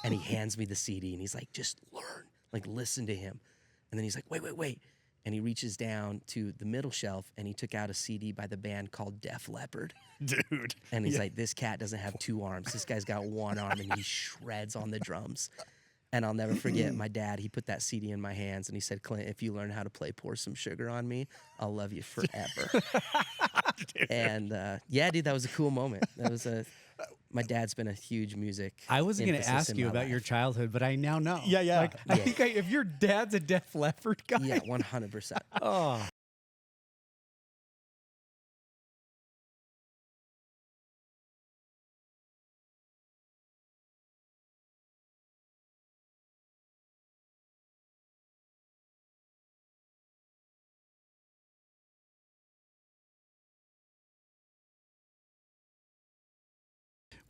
And he hands me the CD and he's like, just learn, like listen to him. And then he's like, wait. And he reaches down to the middle shelf and he took out a CD by the band called Def Leppard. Dude. And he's like, this cat doesn't have two arms. This guy's got one arm and he shreds on the drums. And I'll never forget my dad, he put that CD in my hands and he said, Clint, if you learn how to play Pour Some Sugar on Me, I'll love you forever. And yeah, dude, that was a cool moment. That was my dad's been a huge music. I wasn't going to emphasis ask in you my about life. your childhood, but I now know. Yeah. Like, I think if your dad's a Def Leppard guy. Yeah, 100%. Oh.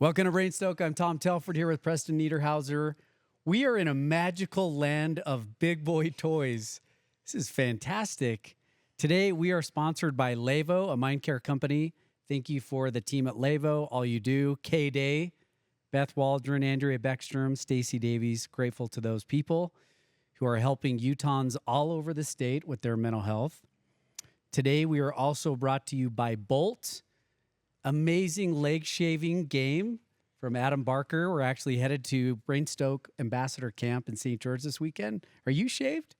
Welcome to Brain Stoke. I'm Tom Telford here with Preston Niederhauser. We are in a magical land of big boy toys. This is fantastic. Today, we are sponsored by Levo, a mind care company. Thank you for the team at Levo, all you do. K-Day, Beth Waldron, Andrea Beckstrom, Stacy Davies. Grateful to those people who are helping Utahns all over the state with their mental health. Today, we are also brought to you by Bolt. Amazing leg shaving game from Adam Barker. We're actually headed to Brain Stoke Ambassador Camp in St. George this weekend. Are you shaved?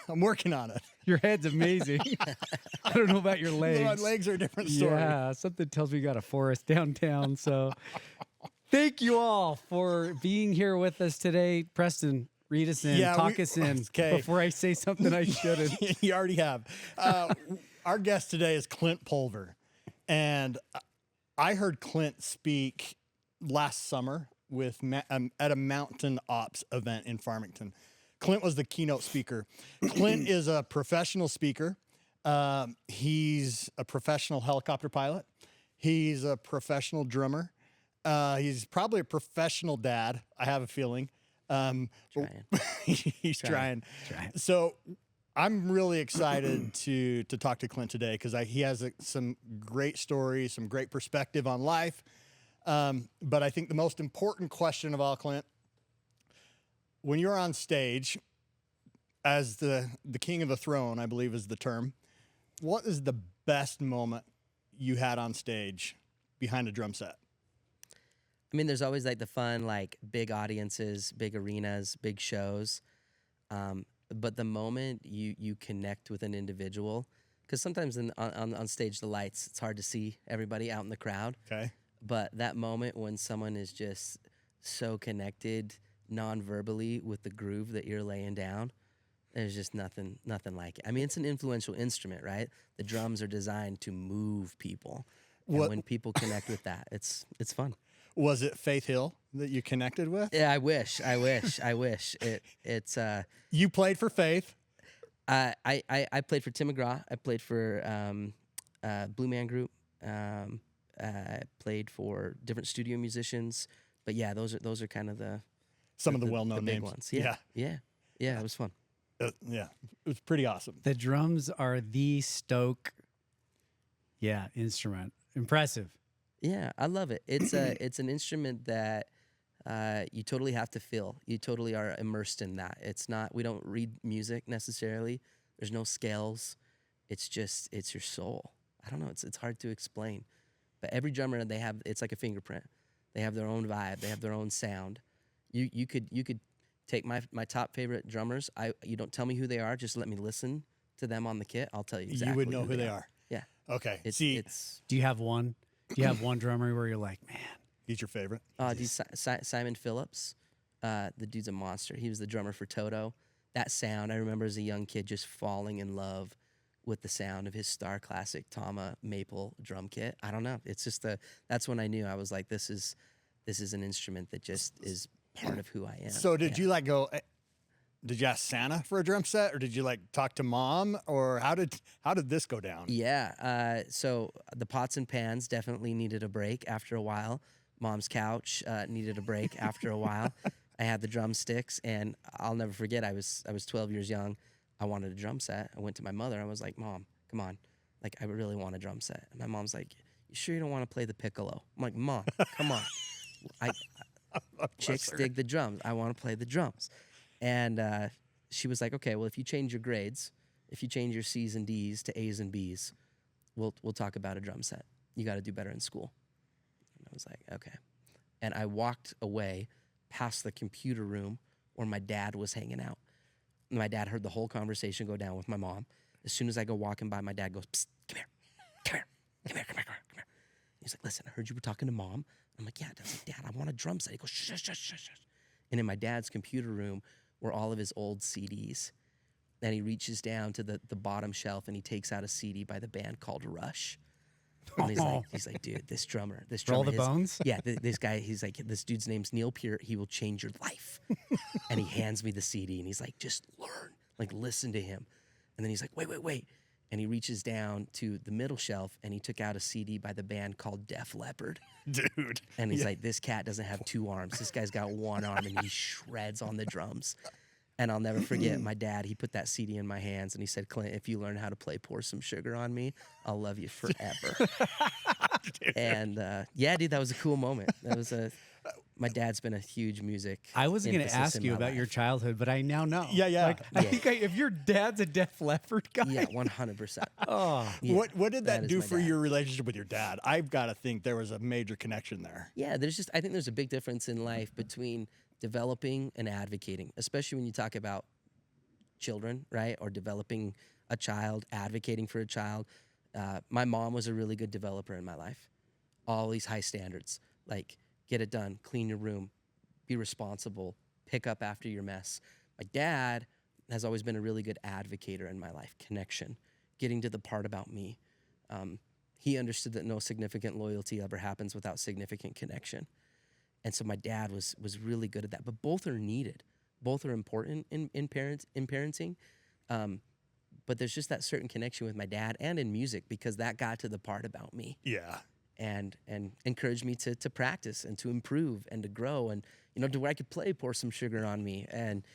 I'm working on it. Your head's amazing. I don't know about your legs. My legs are a different story. Yeah, something tells me you got a forest downtown. So thank you all for being here with us today. Preston, read us in, talk us in before I say something I shouldn't. You already have. Our guest today is Clint Pulver. And I heard Clint speak last summer with at a mountain ops event in Farmington. Clint was the keynote speaker. Clint is a professional speaker. He's a professional helicopter pilot. He's a professional drummer. He's probably a professional dad, I have a feeling. He's trying. So I'm really excited to talk to Clint today because he has some great stories, some great perspective on life. But I think the most important question of all, Clint, when you're on stage as the king of the throne, I believe is the term, what is the best moment you had on stage behind a drum set? I mean, there's always like the fun, like big audiences, big arenas, big shows. But the moment you connect with an individual, because sometimes on stage, the lights, it's hard to see everybody out in the crowd. Okay. But that moment when someone is just so connected non-verbally with the groove that you're laying down, there's just nothing like it. I mean, it's an influential instrument, right? The drums are designed to move people. And when people connect with that, it's fun. Was it Faith Hill that you connected with? Yeah, I wish. It's You played for Faith. I played for Tim McGraw. I played for Blue Man Group. I played for different studio musicians. But yeah, those are kind of some of the well-known big names. ones. Yeah, it was fun. Yeah, it was pretty awesome. The drums are the stoke, instrument. Impressive. Yeah, I love it. It's an instrument that you totally have to feel. You totally are immersed in that. It's not. We don't read music necessarily. There's no scales. It's your soul. I don't know. It's hard to explain. But every drummer it's like a fingerprint. They have their own vibe. They have their own sound. You could take my top favorite drummers. You don't tell me who they are. Just let me listen to them on the kit. I'll tell you exactly. You would know who they are. Yeah. Okay. Do you have one? Do you have one drummer where you're like, man, he's your favorite? Simon Phillips. The dude's a monster. He was the drummer for Toto. That sound, I remember as a young kid just falling in love with the sound of his Star Classic Tama maple drum kit. I don't know. It's just that's when I knew. I was like, this is an instrument that just is part of who I am. So did you did you ask Santa for a drum set, or did you talk to mom, or how did this go down? Yeah. So the pots and pans definitely needed a break after a while. Mom's couch needed a break after a while. I had the drumsticks, and I'll never forget. I was 12 years young. I wanted a drum set. I went to my mother. I was like, Mom, come on. I really want a drum set. And my mom's like, you sure you don't want to play the piccolo? I'm like, Mom, come on. Chicks dig the drums. I want to play the drums. And she was like, okay, well, if you change your grades, if you change your C's and D's to A's and B's, we'll talk about a drum set. You got to do better in school. And I was like, okay. And I walked away past the computer room where my dad was hanging out. My dad heard the whole conversation go down with my mom. As soon as I go walking by, my dad goes, psst, come here, come here, come here, come here, come here. He's like, listen, I heard you were talking to Mom. I'm like, yeah. Dad's like, Dad, I want a drum set. He goes, shush, shush, shush, shush. And in my dad's computer room were all of his old CDs. And he reaches down to the bottom shelf and he takes out a CD by the band called Rush. And he's like, dude, this drummer. Roll the Bones? Yeah, this guy, he's like, this dude's name's Neil Peart. He will change your life. And he hands me the CD and he's like, just learn, like listen to him. And then he's like, wait. And he reaches down to the middle shelf and he took out a CD by the band called Def Leppard. Dude. And he's like, this cat doesn't have two arms. This guy's got one arm and he shreds on the drums. And I'll never forget my dad, he put that CD in my hands and he said, Clint, if you learn how to play Pour Some Sugar on Me, I'll love you forever. And yeah, dude, that was a cool moment. My dad's been a huge music. I wasn't going to emphasis ask in you my about life. your childhood, but I now know. Yeah. Like, I think if your dad's a Def Leppard guy. Yeah, 100%. Oh. Yeah, What did that is do my for dad. your relationship with your dad? I've got to think there was a major connection there. Yeah, I think there's a big difference in life between developing and advocating, especially when you talk about children, right? Or developing a child, advocating for a child. My mom was a really good developer in my life. All these high standards, like get it done, clean your room, be responsible, pick up after your mess. My dad has always been a really good advocator in my life, connection, getting to the part about me. He understood that no significant loyalty ever happens without significant connection. And so my dad was really good at that. But both are needed. Both are important in parenting. But there's just that certain connection with my dad and in music because that got to the part about me. Yeah. And encouraged me to practice and to improve and to grow and, to where I could play Pour Some Sugar on Me. And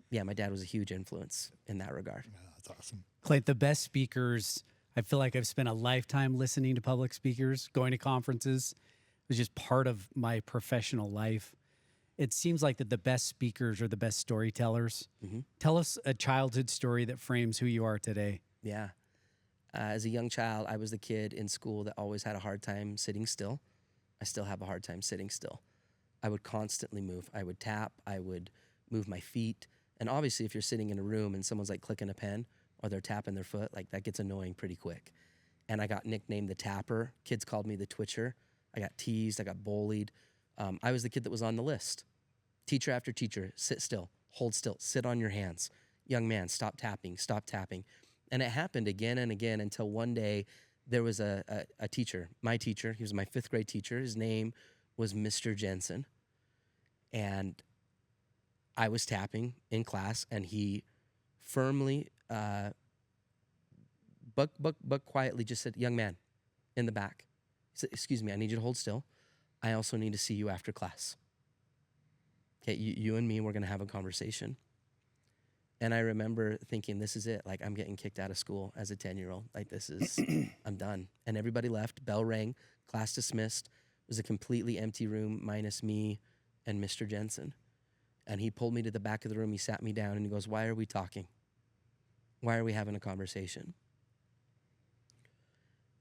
yeah, my dad was a huge influence in that regard. Yeah, that's awesome. Clint, the best speakers, I feel like I've spent a lifetime listening to public speakers, going to conferences. It was just part of my professional life. It seems like that the best speakers are the best storytellers. Mm-hmm. Tell us a childhood story that frames who you are today. Yeah. As a young child, I was the kid in school that always had a hard time sitting still. I still have a hard time sitting still. I would constantly move. I would tap. I would move my feet. And obviously, if you're sitting in a room and someone's like clicking a pen or they're tapping their foot, like that gets annoying pretty quick. And I got nicknamed the Tapper. Kids called me the Twitcher. I got teased. I got bullied. I was the kid that was on the list. Teacher after teacher, sit still, hold still, sit on your hands. Young man, stop tapping, stop tapping. And it happened again and again until one day there was a teacher, my teacher. He was my 5th grade teacher. His name was Mr. Jensen. And I was tapping in class and he firmly, but quietly just said, young man, in the back. He said, excuse me, I need you to hold still. I also need to see you after class. Okay, you and me, we're going to have a conversation. And I remember thinking, this is it. Like, I'm getting kicked out of school as a 10-year-old. Like, this is, I'm done. And everybody left. Bell rang. Class dismissed. It was a completely empty room minus me and Mr. Jensen. And he pulled me to the back of the room. He sat me down and he goes, why are we talking? Why are we having a conversation?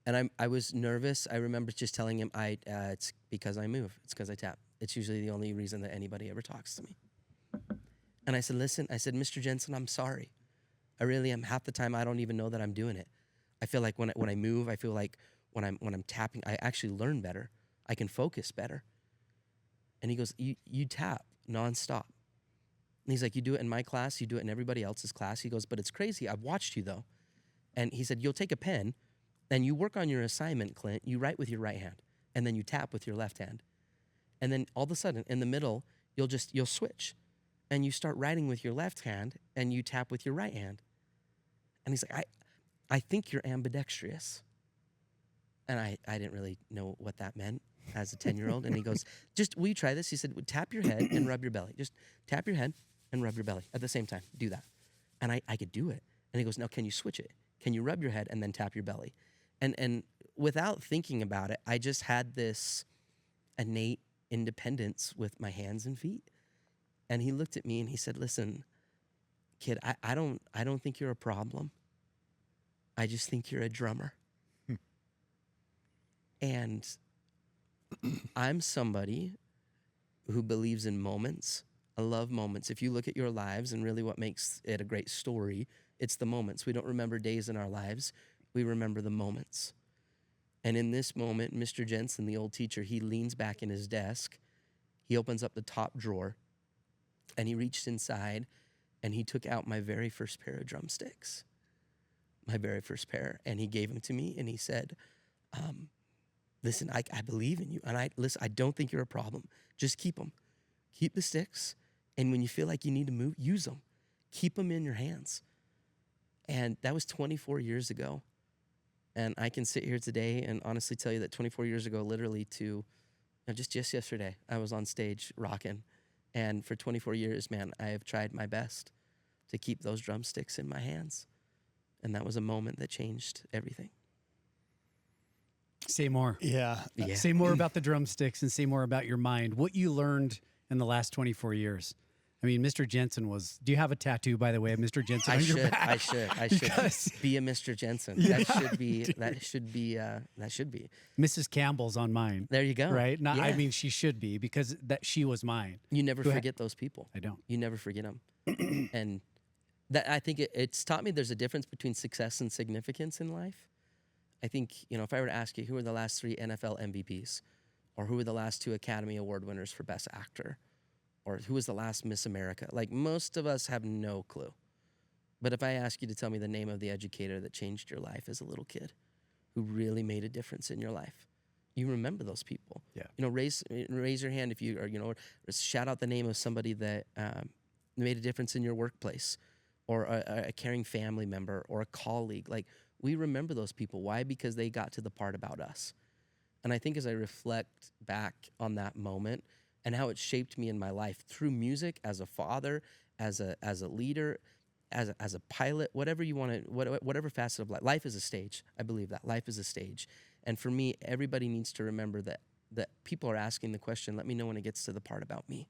And I was nervous. I remember just telling him, it's because I move. It's because I tap. It's usually the only reason that anybody ever talks to me. And I said, listen, Mr. Jensen, I'm sorry. I really am. Half the time, I don't even know that I'm doing it. I feel like when I move, I feel like when I'm tapping, I actually learn better. I can focus better. And he goes, you tap nonstop. And he's like, you do it in my class, you do it in everybody else's class. He goes, but it's crazy. I've watched you though. And he said, you'll take a pen and you work on your assignment, Clint. You write with your right hand and then you tap with your left hand. And then all of a sudden in the middle, you'll switch. And you start writing with your left hand and you tap with your right hand. And he's like, I think you're ambidextrous. And I didn't really know what that meant as a 10-year-old. And he goes, will you try this? He said, tap your head and rub your belly. Just tap your head and rub your belly at the same time. Do that. And I could do it. And he goes, now can you switch it? Can you rub your head and then tap your belly? And without thinking about it, I just had this innate independence with my hands and feet. And he looked at me and he said, listen, kid, I don't think you're a problem. I just think you're a drummer. And I'm somebody who believes in moments. I love moments. If you look at your lives and really what makes it a great story, it's the moments. We don't remember days in our lives. We remember the moments. And in this moment, Mr. Jensen, the old teacher, he leans back in his desk. He opens up the top drawer and he reached inside and he took out my very first pair of drumsticks, my very first pair. And he gave them to me and he said, listen, I believe in you. And I don't think you're a problem. Just keep them. Keep the sticks. And when you feel like you need to move, use them. Keep them in your hands. And that was 24 years ago. And I can sit here today and honestly tell you that 24 years ago, literally just yesterday, I was on stage rocking. And for 24 years, man, I have tried my best to keep those drumsticks in my hands. And that was a moment that changed everything. Say more. Yeah. Say more about the drumsticks and say more about your mind. What you learned in the last 24 years. I mean, Mr. Jensen was. Do you have a tattoo, by the way, of Mr. Jensen on your back? I should be a Mr. Jensen. Yeah, that should be. Mrs. Campbell's on mine. There you go. Right? Not. Yeah. I mean, she should be because she was mine. You never forget those people. I don't. You never forget them. And that I think it's taught me there's a difference between success and significance in life. I think, if I were to ask you who are the last 3 NFL MVPs, or who were the last 2 Academy Award winners for Best Actor, or who was the last Miss America, like most of us have no clue. But if I ask you to tell me the name of the educator that changed your life as a little kid, who really made a difference in your life, you remember those people. Yeah. Raise your hand if you, or shout out the name of somebody that made a difference in your workplace, or a caring family member, or a colleague. Like, we remember those people. Why? Because they got to the part about us. And I think as I reflect back on that moment and how it shaped me in my life through music, as a father, as a leader, as a pilot, whatever you want to, whatever facet of life. Life is a stage. I believe that life is a stage. And for me, everybody needs to remember that people are asking the question, let me know when it gets to the part about me.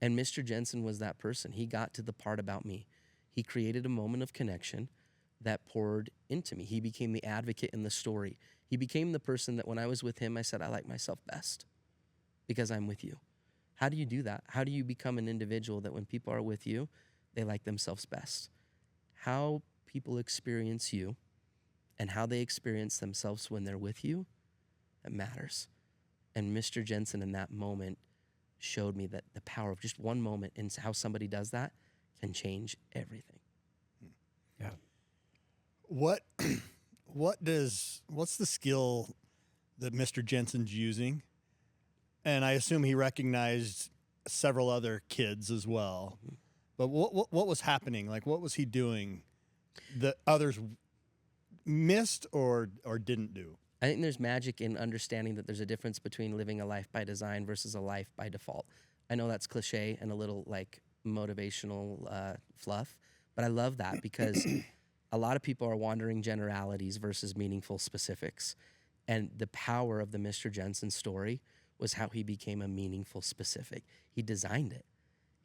And Mr. Jensen was that person. He got to the part about me. He created a moment of connection that poured into me. He became the advocate in the story. He became the person that when I was with him, I said, I like myself best because I'm with you. How do you do that? How do you become an individual that when people are with you, they like themselves best? How people experience you and how they experience themselves when they're with you, it matters. And Mr. Jensen in that moment showed me that the power of just one moment and how somebody does that can change everything. Yeah. What's the skill that Mr. Jensen's using? And I assume he recognized several other kids as well. Mm-hmm. But what was happening? Like, what was he doing that others missed or didn't do? I think there's magic in understanding that there's a difference between living a life by design versus a life by default. I know that's cliche and a little like motivational fluff, but I love that because a lot of people are wandering generalities versus meaningful specifics. And the power of the Mr. Jensen story was how he became a meaningful specific. He designed it.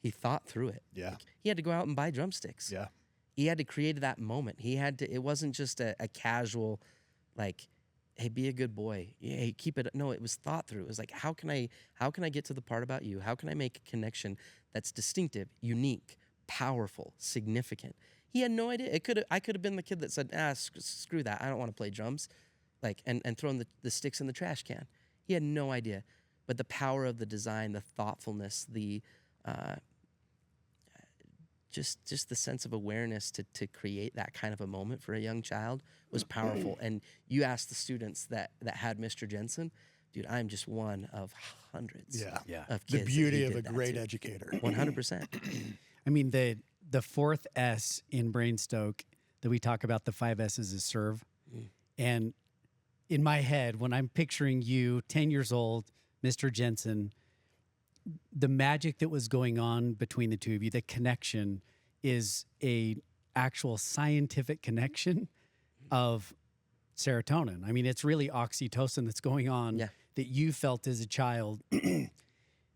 He thought through it. Yeah. Like, he had to go out and buy drumsticks. Yeah. He had to create that moment. It wasn't just a casual, like, hey, be a good boy. Hey, keep it. No, it was thought through. It was like, how can I get to the part about you? How can I make a connection that's distinctive, unique, powerful, significant? He had no idea. I could have been the kid that said, screw that. I don't want to play drums, like, and throwing the sticks in the trash can. He had no idea. But the power of the design, the thoughtfulness, the just the sense of awareness to create that kind of a moment for a young child was powerful. And you asked the students that had Mr. Jensen, dude, I'm just one of hundreds of kids. The beauty of a great educator. 100%. I mean, the fourth S in Brain Stoke that we talk about, the 5 S's is serve. And in my head, when I'm picturing you, 10 years old, Mr. Jensen, the magic that was going on between the two of you, the connection is a actual scientific connection of serotonin. I mean, it's really oxytocin that's going on that that you felt as a child,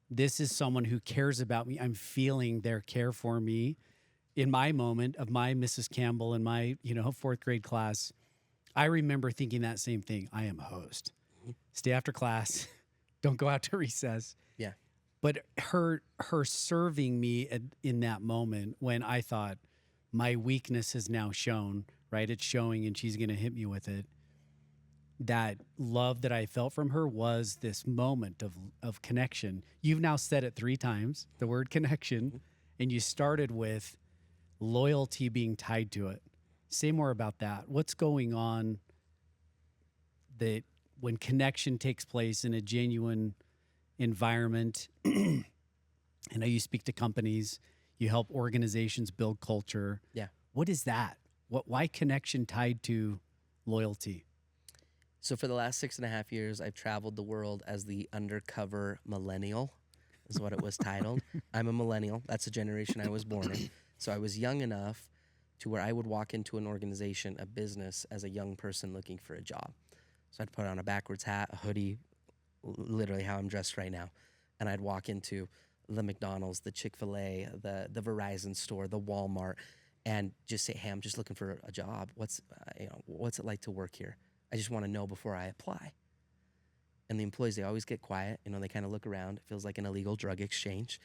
this is someone who cares about me. I'm feeling their care for me. In my moment of my Mrs. Campbell in my, fourth grade class, I remember thinking that same thing. I am a host. Stay after class. Don't go out to recess. Yeah. But her serving me in that moment when I thought my weakness is now shown, right? It's showing and she's going to hit me with it. That love that I felt from her was this moment of connection. You've now said it 3 times, the word connection, and you started with loyalty being tied to it. Say more about that. What's going on that when connection takes place in a genuine environment? I know you speak to companies, you help organizations build culture. Yeah. What is that? Why connection tied to loyalty? So for the last 6.5 years, I've traveled the world as the undercover millennial, is what it was titled. I'm a millennial. That's the generation I was born in. So I was young enough to where I would walk into an organization, a business, as a young person looking for a job. So I'd put on a backwards hat, a hoodie, literally how I'm dressed right now, and I'd walk into the McDonald's, the Chick-fil-A, the Verizon store, the Walmart, and just say, hey, I'm just looking for a job. What's it like to work here? I just want to know before I apply. And the employees, they always get quiet. They kind of look around. It feels like an illegal drug exchange.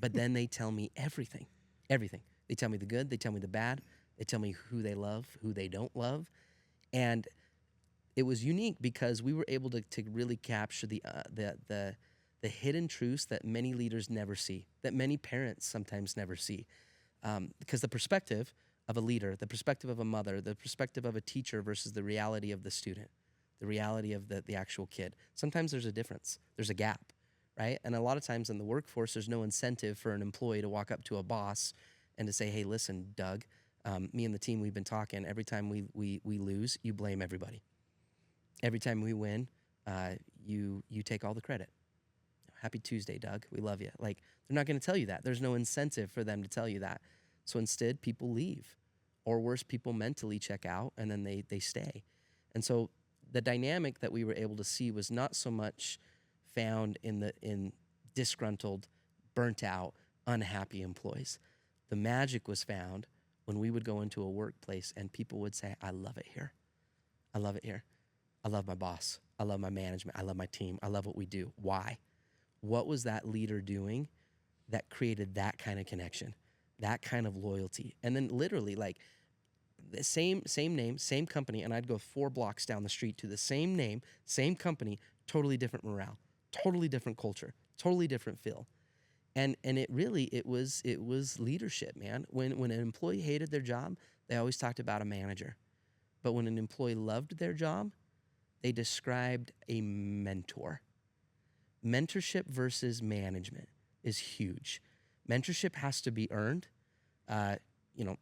But then they tell me everything. They tell me the good. They tell me the bad. They tell me who they love, who they don't love. And it was unique because we were able to really capture the hidden truths that many leaders never see, that many parents sometimes never see. Because the perspective of a leader, the perspective of a mother, the perspective of a teacher versus the reality of the student, the reality of the actual kid. Sometimes there's a difference. There's a gap, right? And a lot of times in the workforce, there's no incentive for an employee to walk up to a boss and to say, hey, listen, Doug, me and the team, we've been talking. Every time we lose, you blame everybody. Every time we win, you take all the credit. Happy Tuesday, Doug. We love you. Like, they're not going to tell you that. There's no incentive for them to tell you that. So instead, people leave. Or worse, people mentally check out, and then they stay. And so the dynamic that we were able to see was not so much found in disgruntled, burnt out, unhappy employees. The magic was found when we would go into a workplace and people would say, I love it here. I love it here. I love my boss. I love my management. I love my team. I love what we do. Why? What was that leader doing that created that kind of connection, that kind of loyalty? And then literally, like, the same name, same company, and I'd go 4 blocks down the street to the same name, same company, totally different morale, totally different culture, totally different feel. And it was leadership, man. When an employee hated their job, they always talked about a manager. But when an employee loved their job, they described a mentor. Mentorship versus management is huge. Mentorship has to be earned.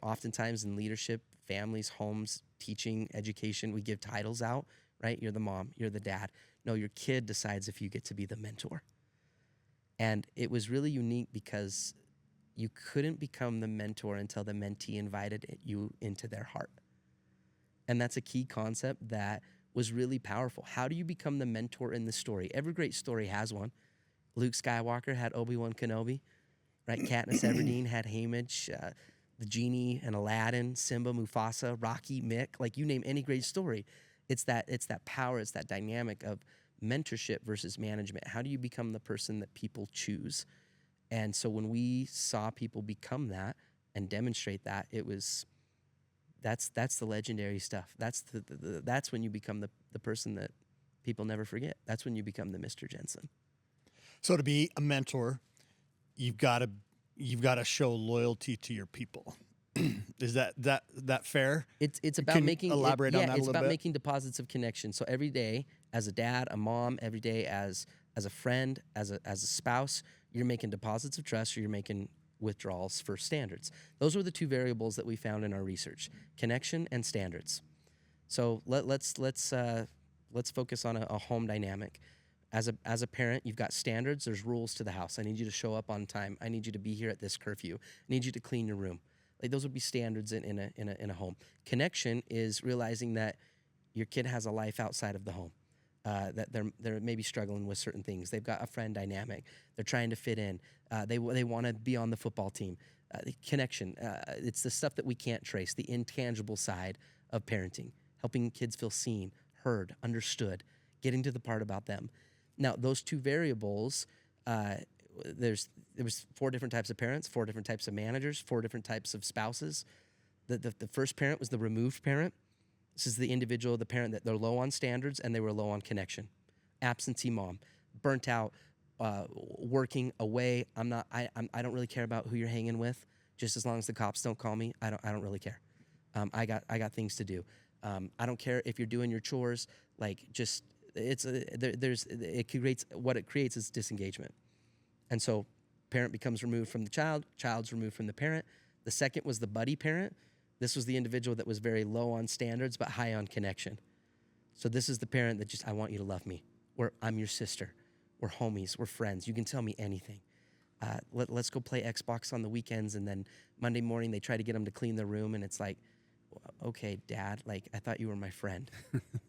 Oftentimes in leadership, families, homes, teaching, education, we give titles out, right? You're the mom, you're the dad. No, your kid decides if you get to be the mentor. And it was really unique because you couldn't become the mentor until the mentee invited you into their heart. And that's a key concept that was really powerful. How do you become the mentor in the story? Every great story has one. Luke Skywalker had Obi-Wan Kenobi, right? Katniss Everdeen had Haymitch, the genie and Aladdin, Simba, Mufasa, Rocky, Mick. Like, you name any great story, it's that power, it's that dynamic of mentorship versus management. How do you become the person that people choose? And so when we saw people become that and demonstrate that, that's the legendary stuff. That's when you become the person that people never forget. That's when you become the Mr. Jensen. So to be a mentor, you've got to show loyalty to your people. Is that fair? It's about Can you making elaborate on that a it's little about bit? making deposits of connection. So every day, as a dad, a mom, every day as a friend, as a spouse, you're making deposits of trust, or you're making withdrawals for standards. Those were the 2 variables that we found in our research: connection and standards. So let's focus on a home dynamic. As a parent, you've got standards. There's rules to the house. I need you to show up on time. I need you to be here at this curfew. I need you to clean your room. Like, those would be standards in a home. Connection is realizing that your kid has a life outside of the home. that they're maybe struggling with certain things. They've got a friend dynamic. They're trying to fit in. They want to be on the football team. The connection. It's the stuff that we can't trace. The intangible side of parenting, helping kids feel seen, heard, understood, getting to the part about them. Now, those two variables. There was 4 different types of parents, 4 different types of managers, 4 different types of spouses. The first parent was the removed parent. This is the individual, the parent that they're low on standards and they were low on connection. Absentee mom, burnt out, working away. I don't really care about who you're hanging with. Just as long as the cops don't call me, I don't really care. I got things to do. I don't care if you're doing your chores. Like just it creates is disengagement. And so parent becomes removed from the child, child's removed from the parent. The second was the buddy parent. This was the individual that was very low on standards but high on connection. So this is the parent that just, I want you to love me. I'm your sister. We're homies. We're friends. You can tell me anything. Let's go play Xbox on the weekends, and then Monday morning they try to get them to clean their room, and it's like, okay, Dad, like I thought you were my friend.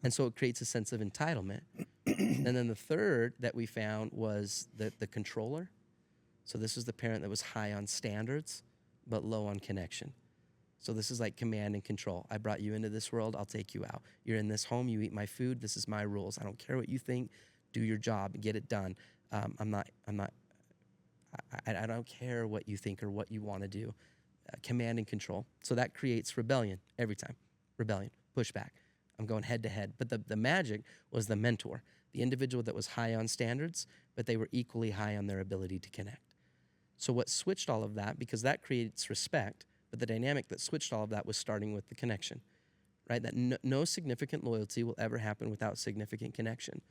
And so it creates a sense of entitlement. And then the third that we found was the controller. So this is the parent that was high on standards but low on connection. So this is like command and control. I brought you into this world. I'll take you out. You're in this home. You eat my food. This is my rules. I don't care what you think. Do your job and get it done. I don't care what you think or what you want to do. Command and control. So that creates rebellion every time. Rebellion, pushback. I'm going head to head. But the magic was the mentor, the individual that was high on standards, but they were equally high on their ability to connect. So what switched all of that, because that creates respect, but the dynamic that switched all of that was starting with the connection, right? That no significant loyalty will ever happen without significant connection.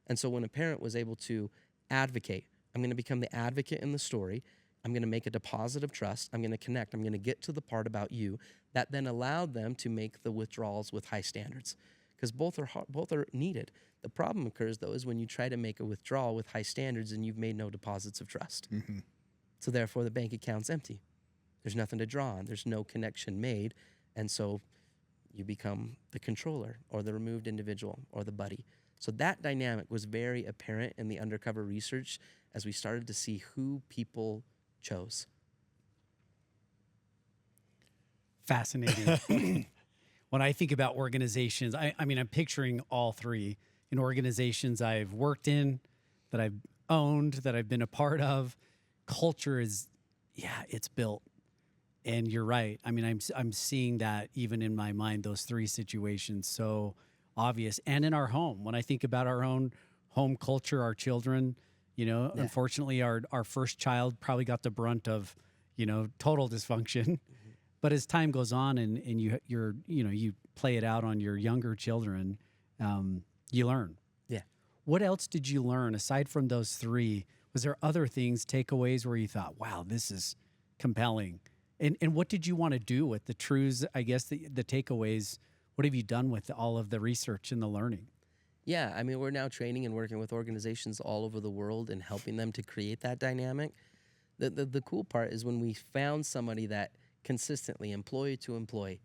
And so when a parent was able to advocate, I'm going to become the advocate in the story, I'm going to make a deposit of trust, I'm going to connect, I'm going to get to the part about you, that then allowed them to make the withdrawals with high standards, because both are needed. The problem occurs, though, is when you try to make a withdrawal with high standards and you've made no deposits of trust. Mm-hmm. So therefore, the bank account's empty. There's nothing to draw on. There's no connection made. And so you become the controller or the removed individual or the buddy. So that dynamic was very apparent in the undercover research as we started to see who people chose. Fascinating. When I think about organizations, I mean, I'm picturing all 3 in organizations I've worked in, that I've owned, that I've been a part of. Culture is, it's built. And you're right. I mean, I'm seeing that even in my mind, those 3 situations, so obvious. And in our home, when I think about our own home culture, our children, unfortunately, our first child probably got the brunt of, total dysfunction. Mm-hmm. But as time goes on and you play it out on your younger children, you learn. Yeah. What else did you learn aside from those 3? Was there other things, takeaways where you thought, wow, this is compelling? And what did you want to do with the truths, I guess, the takeaways? What have you done with all of the research and the learning? Yeah, I mean, we're now training and working with organizations all over the world and helping them to create that dynamic. The cool part is when we found somebody that consistently, employee to employee,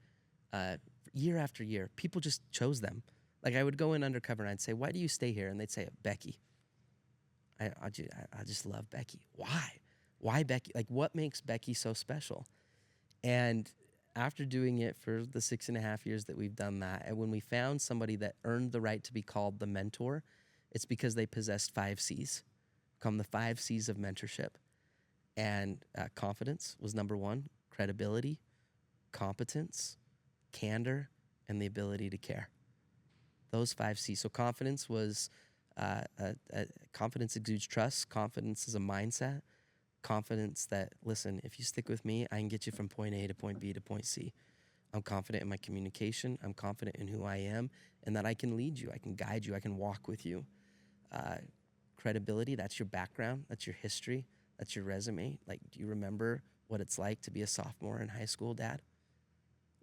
year after year, people just chose them. Like I would go in undercover and I'd say, why do you stay here? And they'd say, Becky. I just love Becky. Why? Why Becky? Like what makes Becky so special? And after doing it for the 6.5 years that we've done that, and when we found somebody that earned the right to be called the mentor, it's because they possessed 5 C's, called the 5 C's of mentorship. And confidence was number 1, credibility, competence, candor, and the ability to care. Those 5 C's. So confidence was, confidence exudes trust. Confidence is a mindset. Confidence that, listen, if you stick with me, I can get you from point A to point B to point C. I'm confident in my communication. I'm confident in who I am and that I can lead you. I can guide you. I can walk with you. Credibility, that's your background. That's your history. That's your resume. Like, do you remember what it's like to be a sophomore in high school, Dad?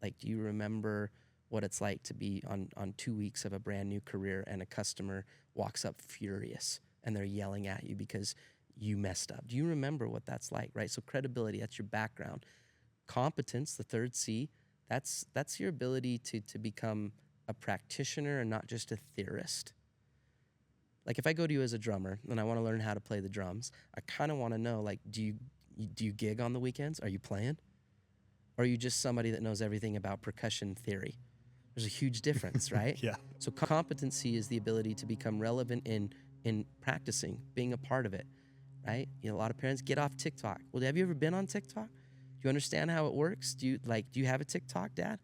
Like, do you remember what it's like to be on 2 weeks of a brand new career and a customer walks up furious and they're yelling at you because you messed up? Do you remember what that's like, right? So credibility, that's your background. Competence, the 3rd C, that's your ability to become a practitioner and not just a theorist. Like if I go to you as a drummer and I want to learn how to play the drums, I kind of want to know, like, do you gig on the weekends? Are you playing? Or are you just somebody that knows everything about percussion theory? There's a huge difference, right? Yeah. So competency is the ability to become relevant in practicing, being a part of it, right? You know, a lot of parents get off TikTok. Well, have you ever been on TikTok? Do you understand how it works? Do you have a TikTok, Dad?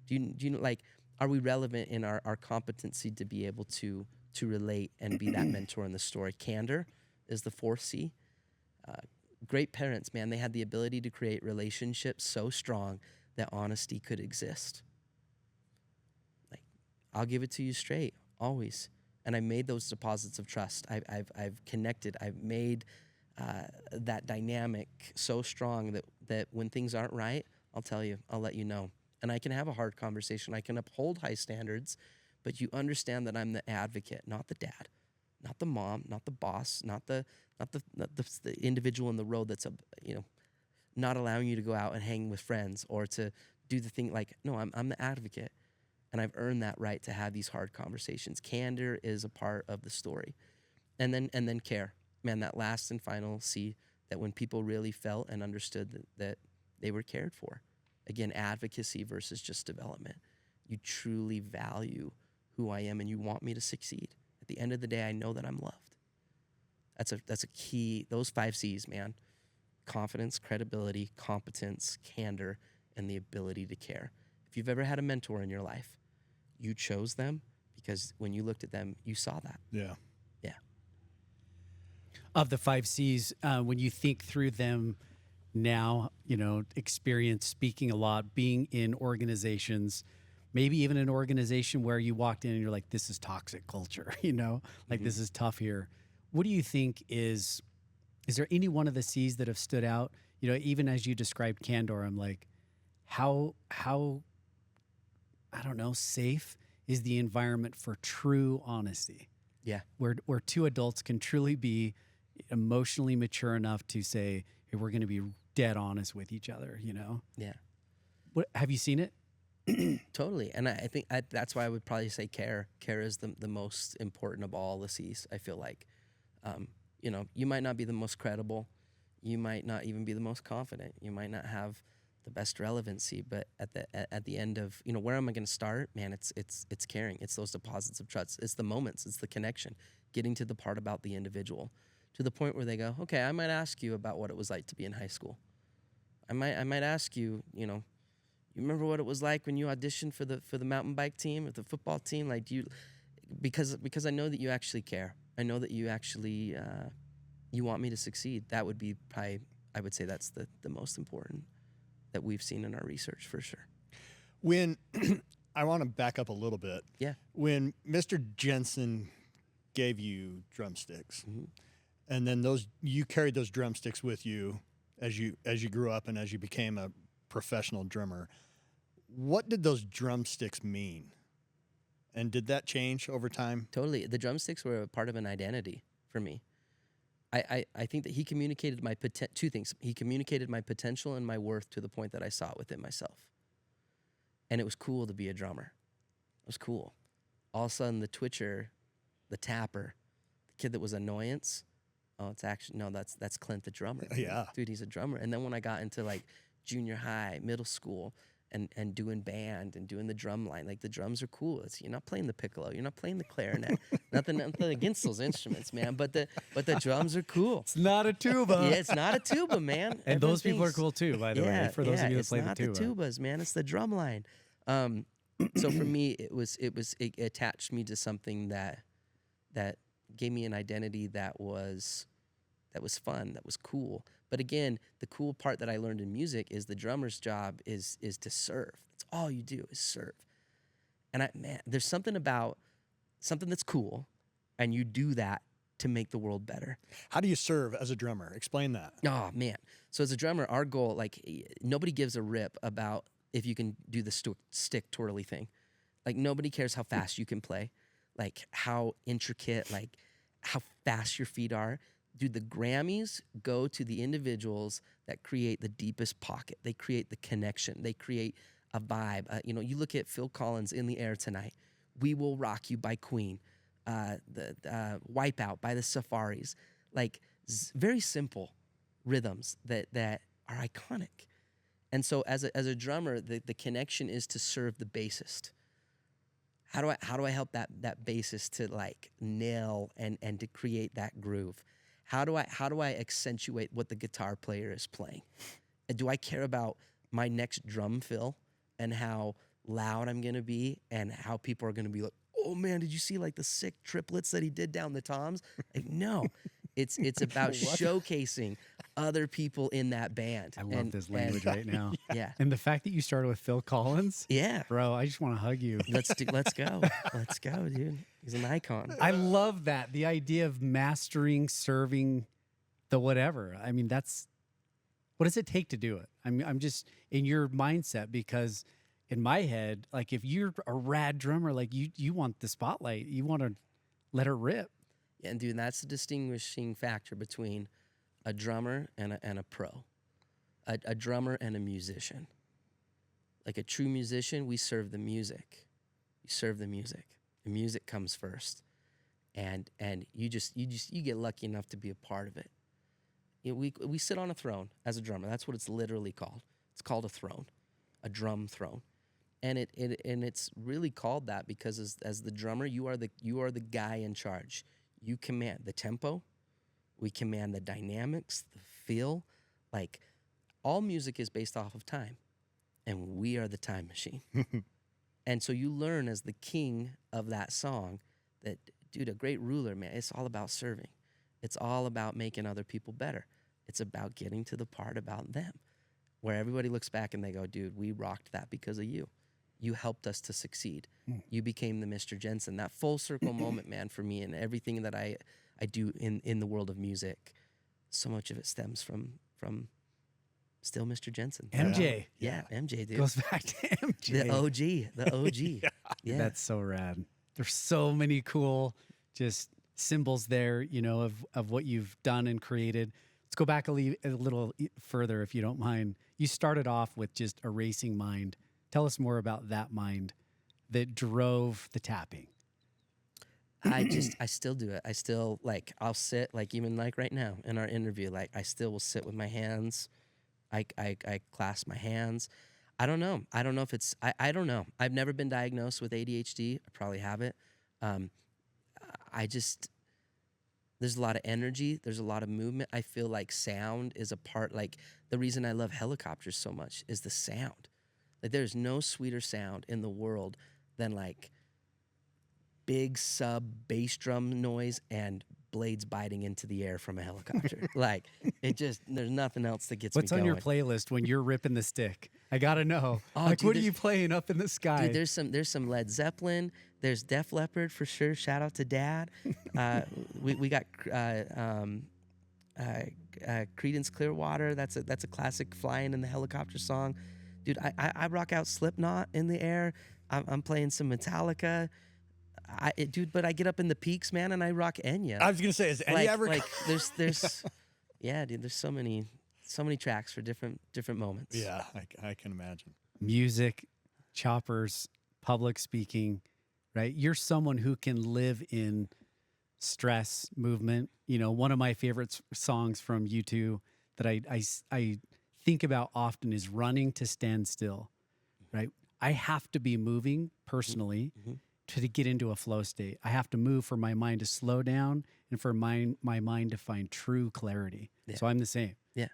Do you know, like, are we relevant in our competency to be able to relate and be that mentor in the story? Candor is the fourth C. Great parents, man, they had the ability to create relationships so strong that honesty could exist. Like, I'll give it to you straight, always. And I made those deposits of trust. I've connected. I've made that dynamic so strong that when things aren't right, I'll tell you. I'll let you know. And I can have a hard conversation. I can uphold high standards, but you understand that I'm the advocate, not the dad, not the mom, not the boss, not the individual in the road that's not allowing you to go out and hang with friends or to do the thing. Like, no, I'm the advocate, and I've earned that right to have these hard conversations. Candor is a part of the story, and then care, man. That last and final C, that when people really felt and understood that they were cared for. Again, advocacy versus just development. You truly value who I am and you want me to succeed. At the end of the day, I know that I'm loved. That's a key. Those 5 C's, man. Confidence, credibility, competence, candor, and the ability to care. If you've ever had a mentor in your life, you chose them because when you looked at them, you saw that. Yeah. Yeah. Of the 5 C's, when you think through them now, experience speaking a lot, being in organizations, maybe even an organization where you walked in and you're like, this is toxic culture, like this is tough here. What do you think is there any one of the C's that have stood out? Even as you described candor, I'm like, how I don't know, safe is the environment for true honesty? Yeah. Where 2 adults can truly be emotionally mature enough to say, hey, we're going to be dead honest with each other, Yeah. What have you seen it? Totally. And I think that's why I would probably say care. Care is the most important of all the C's, I feel like. You might not be the most credible. You might not even be the most confident. You might not have the best relevancy, but at the end of, where am I going to start? Man, it's caring. It's those deposits of trust. It's the moments. It's the connection. Getting to the part about the individual, to the point where they go, okay, I might ask you about what it was like to be in high school. I might ask you, you remember what it was like when you auditioned for the mountain bike team or the football team? Like, because I know that you actually care. I know that you actually you want me to succeed. That would be probably, I would say that's the most important that we've seen in our research for sure. When I want to back up a little bit. Yeah. When Mr. Jensen gave you drumsticks, Mm-hmm. and then you carried those drumsticks with you as you grew up and as you became a professional drummer, what did those drumsticks mean? And did that change over time? Totally. The drumsticks were a part of an identity for me. I think that he communicated my 2 things. He communicated my potential and my worth to the point that I saw it within myself. And it was cool to be a drummer. It was cool. All of a sudden, the twitcher, the tapper, the kid that was annoyance, it's actually, no, that's Clint the drummer. Yeah. Dude, he's a drummer. And then when I got into like junior high, middle school, and doing band and doing the drum line, like the drums are cool. You're not playing the piccolo, you're not playing the clarinet. nothing against those instruments, man. But the drums are cool. It's not a tuba. Yeah, it's not a tuba, man. And those people are Everything's- cool too, by the way. For those of you that play the tuba, it's not the tubas, man. It's the drum line. So for me, it attached me to something that gave me an identity that was fun, that was cool. But again, the cool part that I learned in music is the drummer's job is to serve. That's all you do is serve. And there's something about something that's cool, and you do that to make the world better. How do you serve as a drummer? Explain that. Oh man! So as a drummer, our goal, like, nobody gives a rip about if you can do the stick twirly thing. Like, nobody cares how fast you can play, like how intricate, like how fast your feet are. Dude, the Grammys go to the individuals that create the deepest pocket. They create the connection. They create a vibe. You look at Phil Collins' "In the Air Tonight," "We Will Rock You" by Queen. the Wipeout by the Safaris, like very simple rhythms that are iconic. And so as a drummer, the connection is to serve the bassist. How do I help that bassist to like nail and to create that groove? How do I accentuate what the guitar player is playing? Do I care about my next drum fill and how loud I'm gonna be and how people are gonna be like, oh man, did you see like the sick triplets that he did down the toms? Like, no, it's about showcasing other people in that band. I love this language right now. Yeah. And the fact that you started with Phil Collins, Yeah. bro, I just want to hug you. Let's go. Let's go, dude. He's an icon. I love that. The idea of mastering, serving the whatever. I mean, what does it take to do it? I'm just in your mindset because in my head, like if you're a rad drummer, like you want the spotlight, you want to let her rip. Yeah, and dude, that's the distinguishing factor between a drummer and a pro, a drummer and a musician. Like a true musician, we serve the music. You serve the music. The music comes first, and you get lucky enough to be a part of it. You know, we sit on a throne as a drummer. That's what it's literally called. It's called a throne, a drum throne, and it's really called that because as the drummer, you are the guy in charge. You command the tempo. We command the dynamics, the feel. Like all music is based off of time, and we are the time machine. And so you learn as the king of that song that, dude, a great ruler, man, it's all about serving. It's all about making other people better. It's about getting to the part about them where everybody looks back and they go, dude, we rocked that because of you. You helped us to succeed. You became the Mr. Jensen. That full circle moment, man, for me and everything that I do in the world of music, so much of it stems from still Mr. Jensen. MJ. Yeah, MJ, dude. Goes back to MJ. The OG. Yeah. That's so rad. There's so many cool just symbols there, you know, of what you've done and created. Let's go back a little further, if you don't mind. You started off with just a racing mind. Tell us more about that mind that drove the tapping. I still do it. I still, like, I'll sit, like, even like right now in our interview, like, I still will sit with my hands. I clasp my hands. I don't know. I don't know if it's, I don't know. I've never been diagnosed with ADHD. I probably have it. There's a lot of energy. There's a lot of movement. I feel like sound is a part, like, the reason I love helicopters so much is the sound. Like, there's no sweeter sound in the world than, like, big sub bass drum noise and blades biting into the air from a helicopter. Like, there's nothing else that gets What's me going. on your playlist when you're ripping the stick? I gotta know. Oh, like, dude, what are you playing up in the sky? Dude, there's some Led Zeppelin. There's Def Leppard for sure. Shout out to Dad. We got Creedence Clearwater. That's a classic flying in the helicopter song. Dude, I rock out Slipknot in the air. I'm playing some Metallica. But I get up in the peaks, man, and I rock Enya. I was gonna say, is Enya ever? Like there's yeah, dude. There's so many tracks for different moments. Yeah, I can imagine. Music, choppers, public speaking, right? You're someone who can live in stress, movement. You know, one of my favorite songs from U2 that I think about often is Running to Stand Still, right? I have to be moving personally to get into a flow state. I have to move for my mind to slow down and for my mind to find true clarity. Yeah. So I'm the same. Yeah.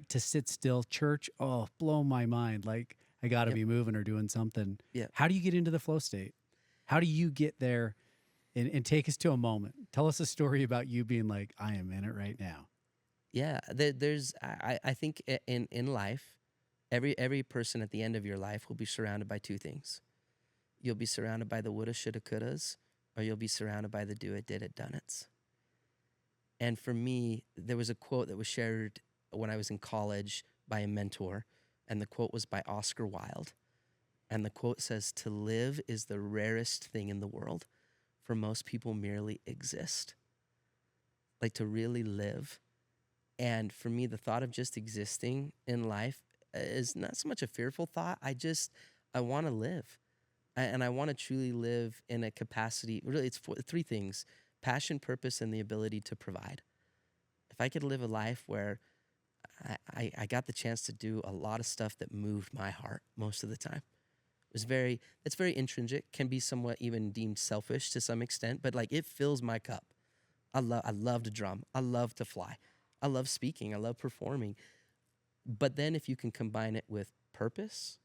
To sit still, church, blow my mind. Like, I got to be moving or doing something. Yeah. How do you get into the flow state? How do you get there? And take us to a moment. Tell us a story about you being like, I am in it right now. Yeah. I think in life, every person at the end of your life will be surrounded by two things. You'll be surrounded by the woulda, shoulda, couldas, or you'll be surrounded by the do it, did it, done it's. And for me, there was a quote that was shared when I was in college by a mentor, and the quote was by Oscar Wilde. And the quote says, "To live is the rarest thing in the world. For most people, merely exist." Like, to really live. And for me, the thought of just existing in life is not so much a fearful thought. I want to live. And I want to truly live in a capacity. Really, it's three things: passion, purpose, and the ability to provide. If I could live a life where I got the chance to do a lot of stuff that moved my heart most of the time. It's very intrinsic, can be somewhat even deemed selfish to some extent, but like it fills my cup. I love to drum. I love to fly. I love speaking. I love performing. But then if you can combine it with purpose,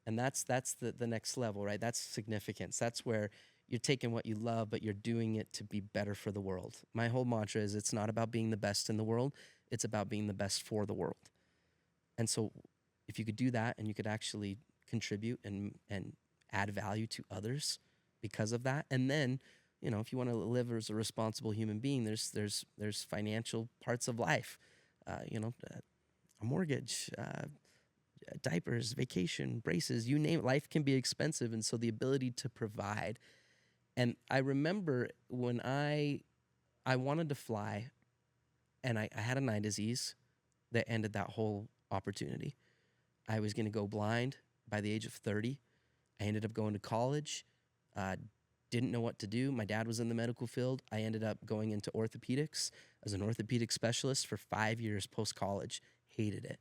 and that's the next level, right? That's significance. That's where you're taking what you love, but you're doing it to be better for the world. My whole mantra is it's not about being the best in the world. It's about being the best for the world. And so if you could do that and you could actually contribute and add value to others because of that, and then, you know, if you want to live as a responsible human being, there's financial parts of life, a mortgage, diapers, vacation, braces, you name it. Life can be expensive, and so the ability to provide. And I remember when I wanted to fly, and I had an eye disease that ended that whole opportunity. I was going to go blind by the age of 30. I ended up going to college, didn't know what to do. My dad was in the medical field. I ended up going into orthopedics as an orthopedic specialist for 5 years post-college. Hated it.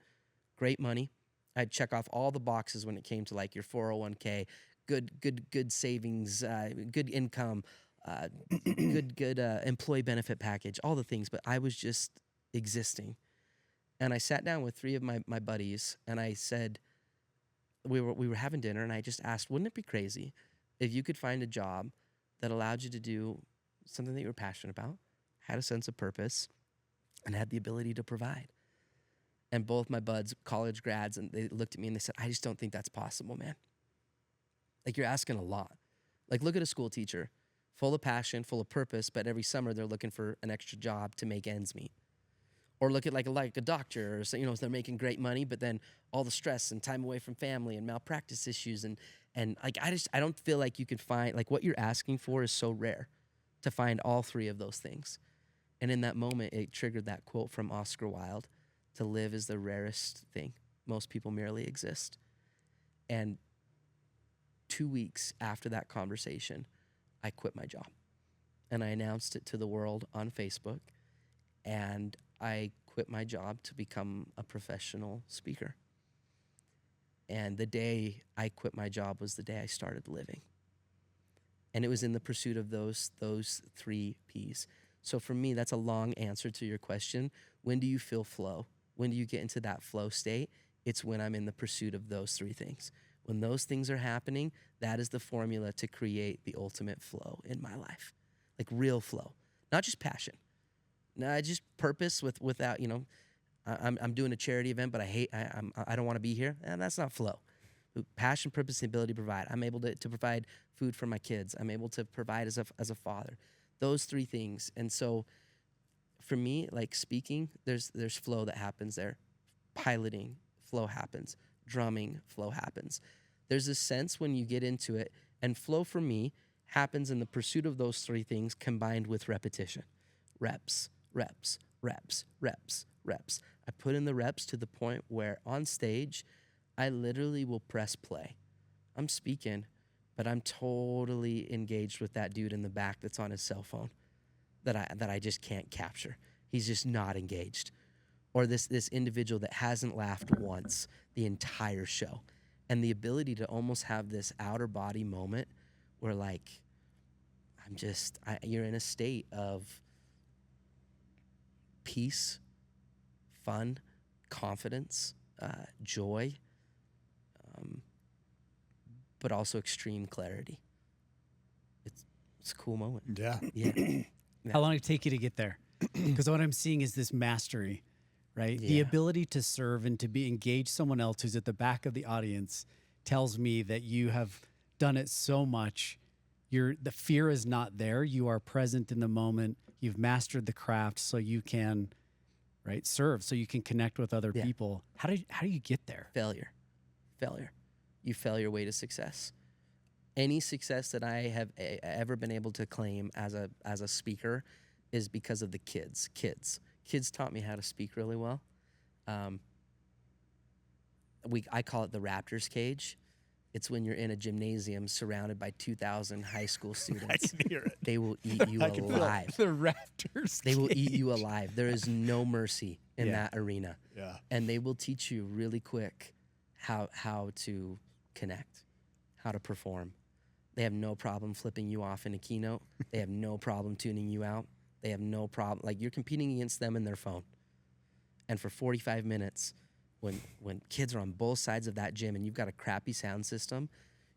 Great money. I'd check off all the boxes when it came to like your 401k, good savings, good income, good employee benefit package, all the things. But I was just existing. And I sat down with three of my buddies, and I said, we were having dinner, and I just asked, wouldn't it be crazy if you could find a job that allowed you to do something that you were passionate about, had a sense of purpose, and had the ability to provide? And both my buds, college grads, and they looked at me and they said, I just don't think that's possible, man. Like, you're asking a lot. Like, look at a school teacher, full of passion, full of purpose, but every summer they're looking for an extra job to make ends meet. Or look at like a doctor, or so, they're making great money, but then all the stress and time away from family and malpractice issues, and like I don't feel like you could find, like, what you're asking for is so rare to find all three of those things. And in that moment, it triggered that quote from Oscar Wilde: "To live is the rarest thing. Most people merely exist." And 2 weeks after that conversation, I quit my job, and I announced it to the world on Facebook, and I quit my job to become a professional speaker. And the day I quit my job was the day I started living. And it was in the pursuit of those three P's. So for me, that's a long answer to your question. When do you feel flow? When do you get into that flow state? It's when I'm in the pursuit of those three things. When those things are happening, that is the formula to create the ultimate flow in my life. Like real flow, not just passion. No, just purpose without, I'm doing a charity event, but I don't want to be here. And that's not flow. Passion, purpose, and ability to provide. I'm able to provide food for my kids. I'm able to provide as a father. Those three things. And so for me, like speaking, there's flow that happens there. Piloting, flow happens. Drumming, flow happens. There's a sense when you get into it, and flow for me happens in the pursuit of those three things combined with repetition. Reps. I put in the reps to the point where on stage, I literally will press play. I'm speaking, but I'm totally engaged with that dude in the back that's on his cell phone that I just can't capture. He's just not engaged. Or this individual that hasn't laughed once the entire show. And the ability to almost have this outer body moment where, like, you're in a state of peace, fun, confidence, joy, but also extreme clarity. It's a cool moment. Yeah. Yeah. How long did it take you to get there? Because what I'm seeing is this mastery, right? The Yeah. ability to serve and to be engaged someone else who's at the back of the audience tells me that you have done it so much. The fear is not there. You are present in the moment. You've mastered the craft so you can, right, serve, so you can connect with other Yeah. people. How do you get there? Failure. You fail your way to success. Any success that I have ever been able to claim as a speaker is because of the kids. Kids taught me how to speak really well. I call it the Raptors cage. It's when you're in a gymnasium surrounded by 2,000 high school I students. can hear it. They will eat you I can feel it. alive. The Raptors. They will eat you alive. There is no mercy in Yeah. that arena. Yeah. And they will teach you really quick how to connect, how to perform. They have no problem flipping you off in a keynote. They have no problem tuning you out. They have no problem. Like, you're competing against them in their phone. And for 45 minutes, when kids are on both sides of that gym and you've got a crappy sound system,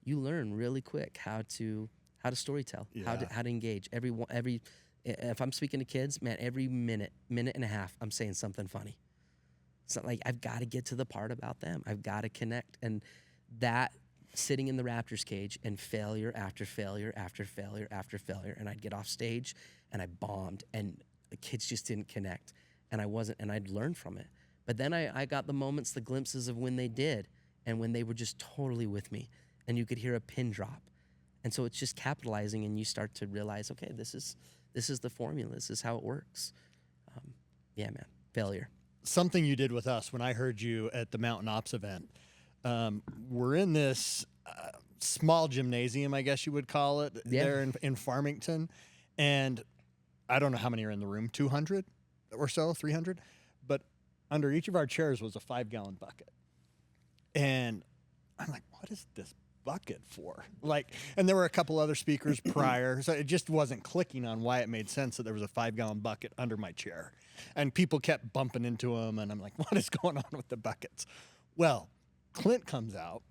you learn really quick how to storytell, how to engage. If I'm speaking to kids, man, every minute and a half, I'm saying something funny. So like, I've got to get to the part about them. I've got to connect. And that, sitting in the Raptors cage and failure after failure after failure after failure, and I'd get off stage and I bombed and the kids just didn't connect, and I'd learn from it. But then I got the moments, the glimpses of when they did, and when they were just totally with me, and you could hear a pin drop. And so it's just capitalizing, and you start to realize, okay, this is the formula. This is how it works. Yeah, man, failure. Something you did with us when I heard you at the Mountain Ops event. We're in this small gymnasium, I guess you would call it, there in Farmington. And I don't know how many are in the room, 200 or so, 300. But under each of our chairs was a 5-gallon bucket. And I'm like, what is this bucket for? Like, and there were a couple other speakers prior, so it just wasn't clicking on why it made sense that there was a 5-gallon bucket under my chair. And people kept bumping into them, and I'm like, what is going on with the buckets? Well, Clint comes out,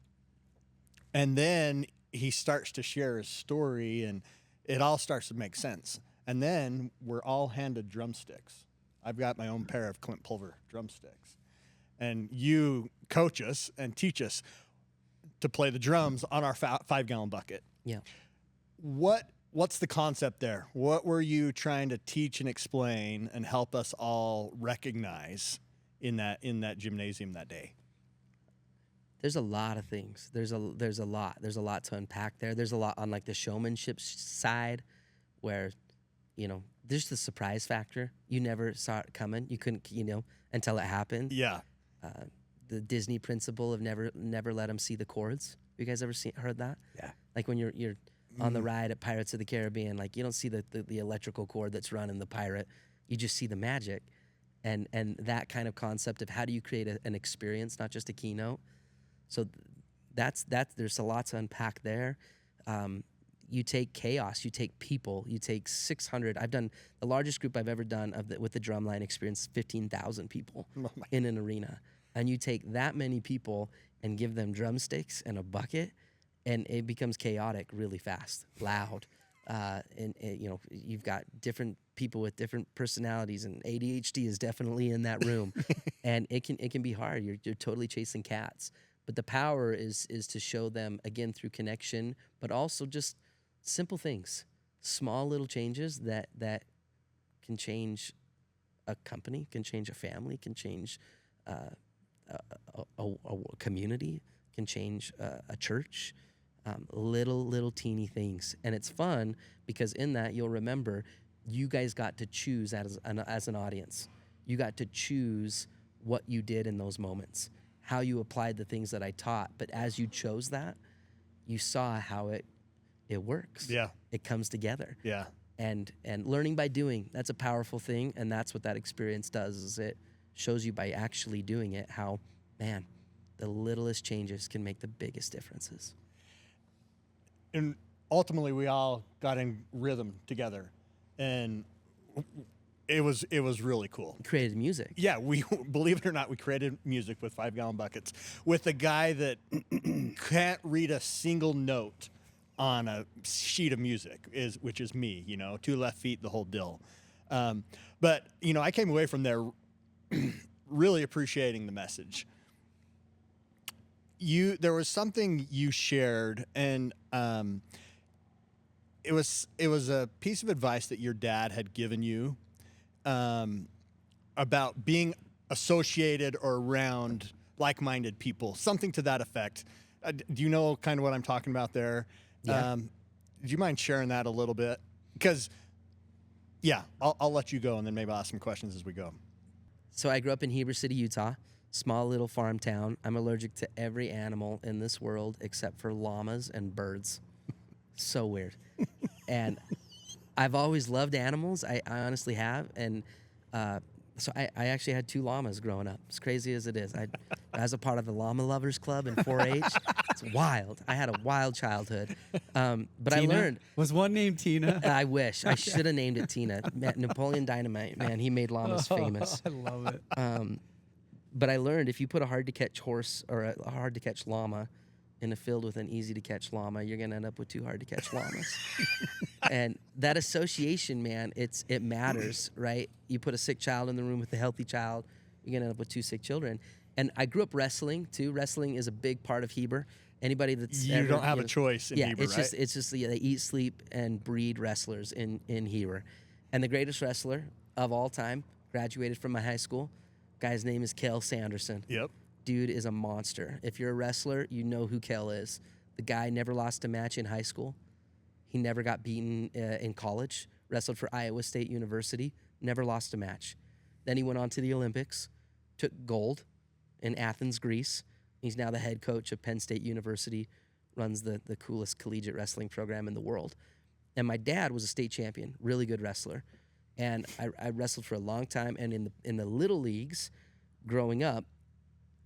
and then he starts to share his story, and it all starts to make sense. And then we're all handed drumsticks. I've got my own pair of Clint Pulver drumsticks. And you coach us and teach us to play the drums on our 5-gallon bucket. Yeah. What's the concept there? What were you trying to teach and explain and help us all recognize in that gymnasium that day? There's a lot of things. There's a lot to unpack there. There's a lot on like the showmanship side, where, you know, there's the surprise factor. You never saw it coming. You couldn't, until it happened. Yeah. The Disney principle of never let them see the chords. You guys ever heard that? Yeah. Like when you're on the ride at Pirates of the Caribbean, like you don't see the electrical cord that's running the pirate. You just see the magic, and that kind of concept of how do you create an experience, not just a keynote. So that's there's a lot to unpack there. You take chaos, you take people, you take 600. I've done the largest group I've ever done with the drumline experience, 15,000 people in an arena. And you take that many people and give them drumsticks and a bucket, and it becomes chaotic really fast, loud. And you've got different people with different personalities, and ADHD is definitely in that room. And it can be hard. You're totally chasing cats. But the power is to show them, again, through connection, but also just simple things, small little changes that can change a company, can change a family, can change a community, can change a church. Little teeny things. And it's fun because in that you'll remember you guys got to choose as an audience. You got to choose what you did in those moments, how you applied the things that I taught. But as you chose that, you saw how it works. Yeah. It comes together. Yeah. And learning by doing, that's a powerful thing. And that's what that experience does, is it shows you by actually doing it how, man, the littlest changes can make the biggest differences. And ultimately we all got in rhythm together, and it was really cool. We created music. Yeah, we, believe it or not, we created music with 5-gallon buckets with a guy that can't read a single note on a sheet of music, which is me, 2 left feet, the whole deal. But I came away from there really appreciating the message. There was something you shared, and it was a piece of advice that your dad had given you about being associated or around like-minded people, something to that effect. Do you know kind of what I'm talking about there? Yeah. Do you mind sharing that a little bit? Because, yeah, I'll let you go, and then maybe I'll ask some questions as we go. So I grew up in Heber City, Utah. small little farm town. I'm allergic to every animal in this world except for llamas and birds. So weird. And I've always loved animals. I honestly have. And so I actually had 2 llamas growing up, as crazy as it is. I was a part of the Llama Lovers Club in 4-H. It's wild. I had a wild childhood. But I Tina? learned. Was one named Tina? I wish. I should have named it Tina. Napoleon Dynamite, man, he made llamas famous. I love it. But I learned if you put a hard-to-catch horse or a hard-to-catch llama in a field with an easy-to-catch llama, you're going to end up with 2 hard-to-catch llamas. And that association, man, it matters, right? You put a sick child in the room with a healthy child, you're going to end up with 2 sick children. And I grew up wrestling, too. Wrestling is a big part of Heber. Anybody that's You ever, don't have a choice in Heber, right? it's just they eat, sleep, and breed wrestlers in Heber. And the greatest wrestler of all time graduated from my high school. Guy's name is Kel Sanderson. Yep. Dude is a monster. If you're a wrestler, you know who Kel is. The guy never lost a match in high school. He never got beaten in college. Wrestled for Iowa State University. Never lost a match. Then he went on to the Olympics. Took gold in Athens, Greece. He's now the head coach of Penn State University. Runs the coolest collegiate wrestling program in the world. And my dad was a state champion. Really good wrestler. And I wrestled for a long time. And in the little leagues, growing up,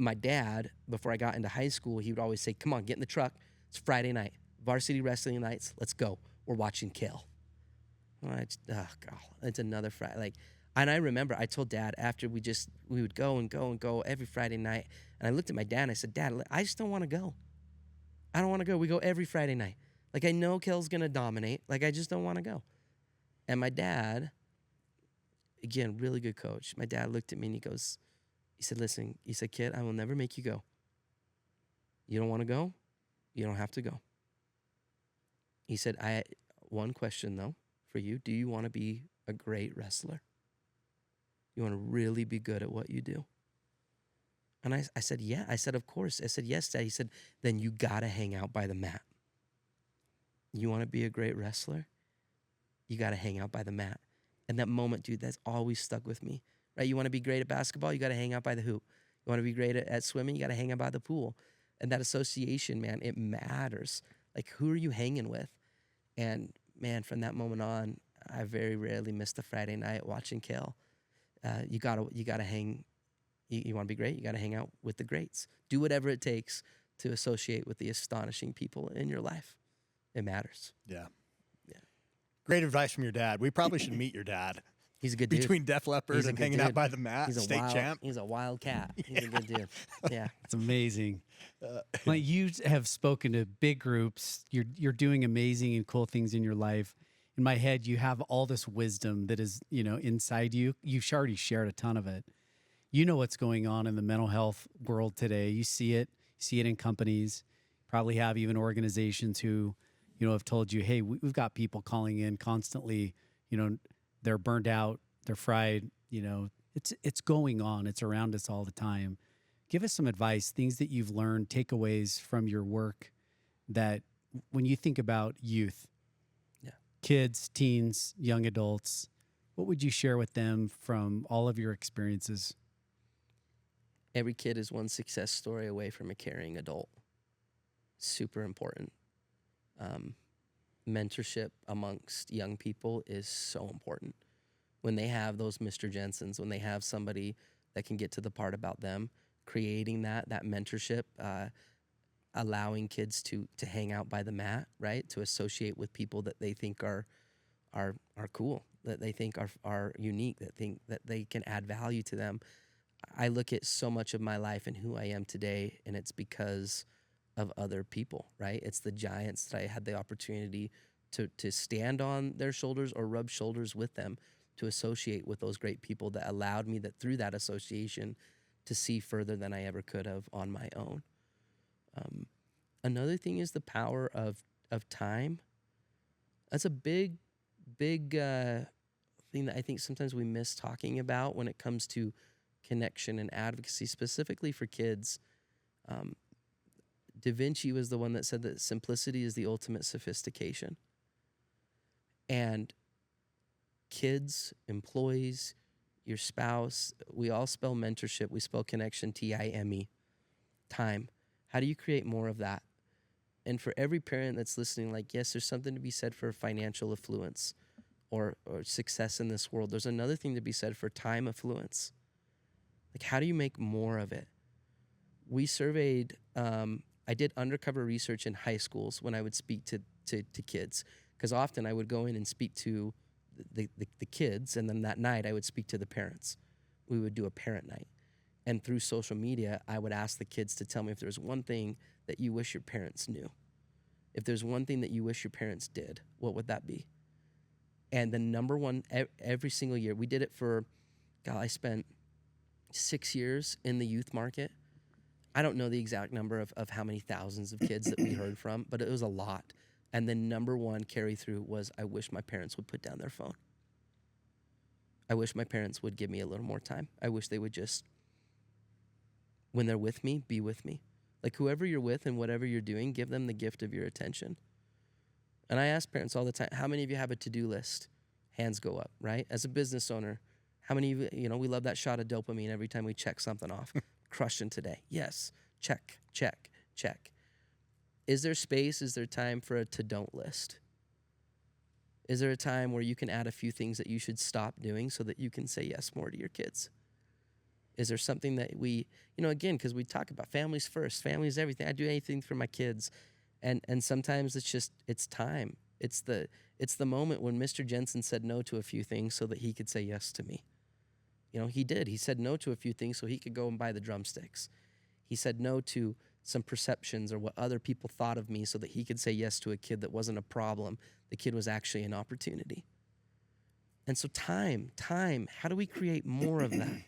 my dad, before I got into high school, he would always say, "Come on, get in the truck. It's Friday night. Varsity wrestling nights. Let's go. We're watching Kel." Oh God, it's another Friday. And I remember I told Dad after we would go and go and go every Friday night. And I looked at my dad and I said, "Dad, I just don't want to go. I don't want to go. We go every Friday night. I know Kel's going to dominate. I just don't want to go." And my dad, again, really good coach. My dad looked at me and he said, "Listen," he said, "Kid, I will never make you go. You don't want to go? You don't have to go." He said, "One question, though, for you. Do you want to be a great wrestler? You want to really be good at what you do?" And I said, "Yeah." I said, "Of course." I said, "Yes, Dad." He said, "Then you got to hang out by the mat. You want to be a great wrestler? You got to hang out by the mat." And that moment, dude, that's always stuck with me. Right? You want to be great at basketball, you got to hang out by the hoop. You want to be great at swimming, you got to hang out by the pool. And that association, man, it matters. Who are you hanging with? And man, from that moment on, I very rarely missed a Friday night watching Kel. You gotta hang. You want to be great, you got to hang out with the greats. Do whatever it takes to associate with the astonishing people in your life. It matters. Yeah. Yeah. Great advice from your dad. We probably should meet your dad. He's a good dude. Between Def Leppard He's a and good hanging dude. out by the mat, He's a state wild, champ. He's a wild cat. He's a good dude. Yeah. It's amazing. You have spoken to big groups. You're doing amazing and cool things in your life. In my head, you have all this wisdom that is, inside you. You've already shared a ton of it. You know what's going on in the mental health world today. You see it in companies. Probably have even organizations who, have told you, "Hey, we've got people calling in constantly. They're burned out. They're fried." It's going on. It's around us all the time. Give us some advice, things that you've learned, takeaways from your work that when you think about youth, kids, teens, young adults, what would you share with them from all of your experiences? Every kid is one success story away from a caring adult. Super important. Mentorship amongst young people is so important. When they have those Mr. Jensens, when they have somebody that can get to the part about them, creating that mentorship, allowing kids to hang out by the mat, right? To associate with people that they think are cool, that they think are unique, that think that they can add value to them. I look at so much of my life and who I am today, and it's because of other people, right? It's the giants that I had the opportunity to stand on their shoulders or rub shoulders with them, to associate with those great people that allowed me that through that association to see further than I ever could have on my own. Another thing is the power of time. That's a big thing that I think sometimes we miss talking about when it comes to connection and advocacy, specifically for kids. Da Vinci was the one that said that simplicity is the ultimate sophistication. And kids, employees, your spouse. We all spell mentorship. We spell connection, T-I-M-E, time. How do you create more of that? And for every parent that's listening, like, yes, there's something to be said for financial affluence or success in this world. There's another thing to be said for time affluence. Like, how do you make more of it? We surveyed, I did undercover research in high schools when I would speak to kids, because often I would go in and speak to the kids, and then that night I would speak to the parents. We would do a parent night. And through social media, I would ask the kids to tell me if there's one thing that you wish your parents knew. If there's one thing that you wish your parents did, what would that be? And the number one, every single year, we did it for, God, I spent 6 years in the youth market. I don't know the exact number of how many thousands of kids that we heard from, but it was a lot. And the number one carry through was, I wish my parents would put down their phone. I wish my parents would give me a little more time. I wish they would just, when they're with me, be with me. Like, whoever you're with and whatever you're doing, give them the gift of your attention. And I ask parents all the time, how many of you have a to-do list? Hands go up, right? As a business owner, how many of you, we love that shot of dopamine every time we check something off. Crushing today. Yes. Check, check, check. Is there space? Is there time for a to-don't list? Is there a time where you can add a few things that you should stop doing so that you can say yes more to your kids? Is there something that we, again, because we talk about families first, family is everything. I do anything for my kids. And sometimes it's time. It's the moment when Mr. Jensen said no to a few things so that he could say yes to me. He did. He said no to a few things so he could go and buy the drumsticks. He said no to some perceptions or what other people thought of me so that he could say yes to a kid that wasn't a problem. The kid was actually an opportunity. And so time, how do we create more of that?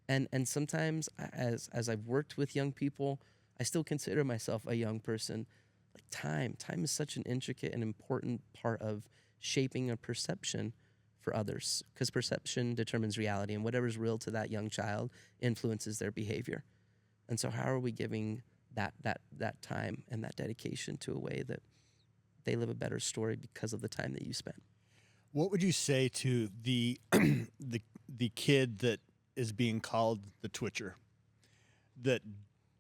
And sometimes as I've worked with young people, I still consider myself a young person. Like, time is such an intricate and important part of shaping a perception for others, because perception determines reality, and whatever's real to that young child influences their behavior. And so how are we giving that time and that dedication to a way that they live a better story because of the time that you spent? What would you say to the the kid that is being called the Twitcher, that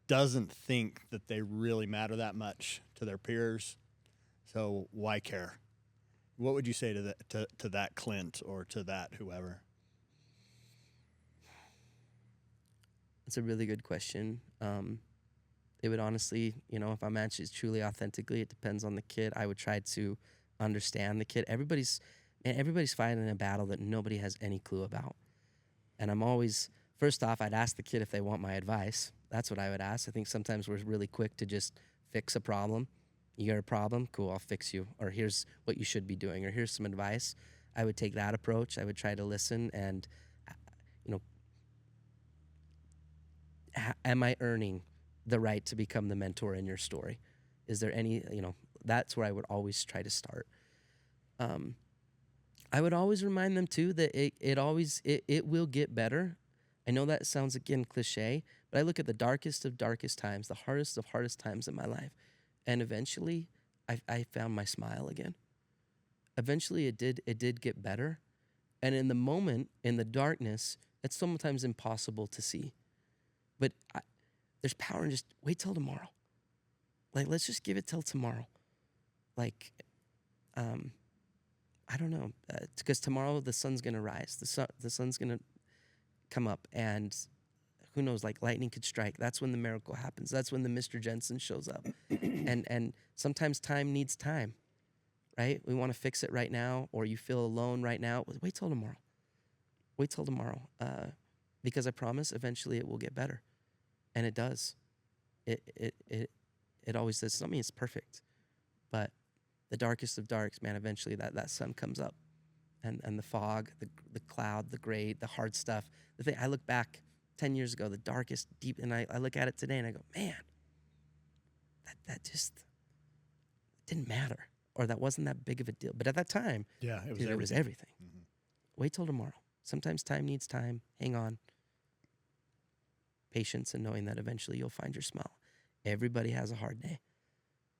doesn't think that they really matter that much to their peers? So why care? What would you say to that Clint or to that whoever? It's a really good question. It would honestly, if I'm actually truly authentically, it depends on the kid. I would try to understand the kid. Everybody's fighting a battle that nobody has any clue about. And I'm always, first off, I'd ask the kid if they want my advice. That's what I would ask. I think sometimes we're really quick to just fix a problem. You got a problem? Cool, I'll fix you. Or here's what you should be doing. Or here's some advice. I would take that approach. I would try to listen and, am I earning the right to become the mentor in your story? Is there any, that's where I would always try to start. I would always remind them too that it will get better. I know that sounds, again, cliche, but I look at the darkest of darkest times, the hardest of hardest times in my life, and eventually I found my smile again. Eventually it did get better. And in the moment, in the darkness, it's sometimes impossible to see. But there's power in just wait till tomorrow. Like, let's just give it till tomorrow. Like, I don't know, because tomorrow the sun's going to rise. The sun's going to come up, and who knows, like, lightning could strike. That's when the miracle happens. That's when the Mr. Jensen shows up. and sometimes time needs time, right? We want to fix it right now, or you feel alone right now. Wait till tomorrow. Wait till tomorrow, because I promise eventually it will get better. And it does. It always does. I mean, it's perfect, but the darkest of darks, man, eventually that sun comes up, and the fog, the cloud, the gray, the hard stuff. The thing, I look back 10 years ago, the darkest, deep, and I look at it today and I go, man, that just didn't matter, or that wasn't that big of a deal. But at that time, it was everything. Mm-hmm. Wait till tomorrow. Sometimes time needs time. Hang on. Patience, and knowing that eventually you'll find your smile. Everybody has a hard day.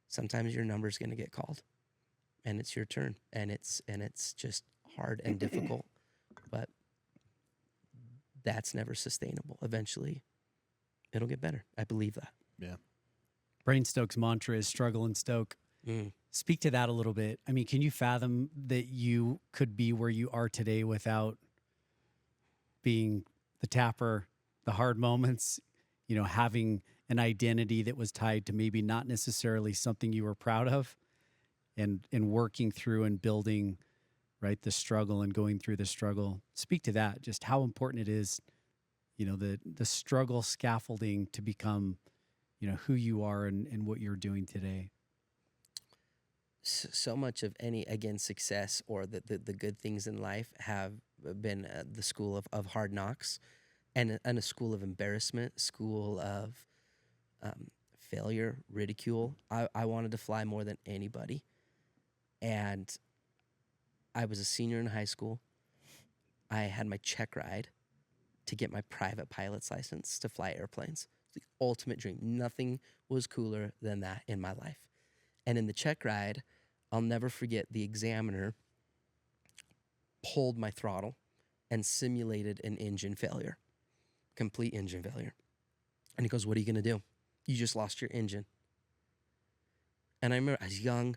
Sometimes your number's going to get called, and it's your turn, and it's just hard and difficult. But that's never sustainable. Eventually, it'll get better. I believe that. Yeah. Brain Stoke's mantra is struggle and stoke. Speak to that a little bit. I mean, can you fathom that you could be where you are today without being the tapper, the hard moments, having an identity that was tied to maybe not necessarily something you were proud of, and working through and building, right, the struggle and going through the struggle. Speak to that, just how important it is, the struggle scaffolding to become, who you are and what you're doing today. So much of any, again, success or the good things in life have been the school of hard knocks, and a school of embarrassment, school of failure, ridicule. I wanted to fly more than anybody. And I was a senior in high school. I had my check ride to get my private pilot's license to fly airplanes. The ultimate dream. Nothing was cooler than that in my life. And in the check ride, I'll never forget the examiner pulled my throttle and simulated an engine failure, complete engine failure. And he goes, "What are you going to do? You just lost your engine." And I remember I was young.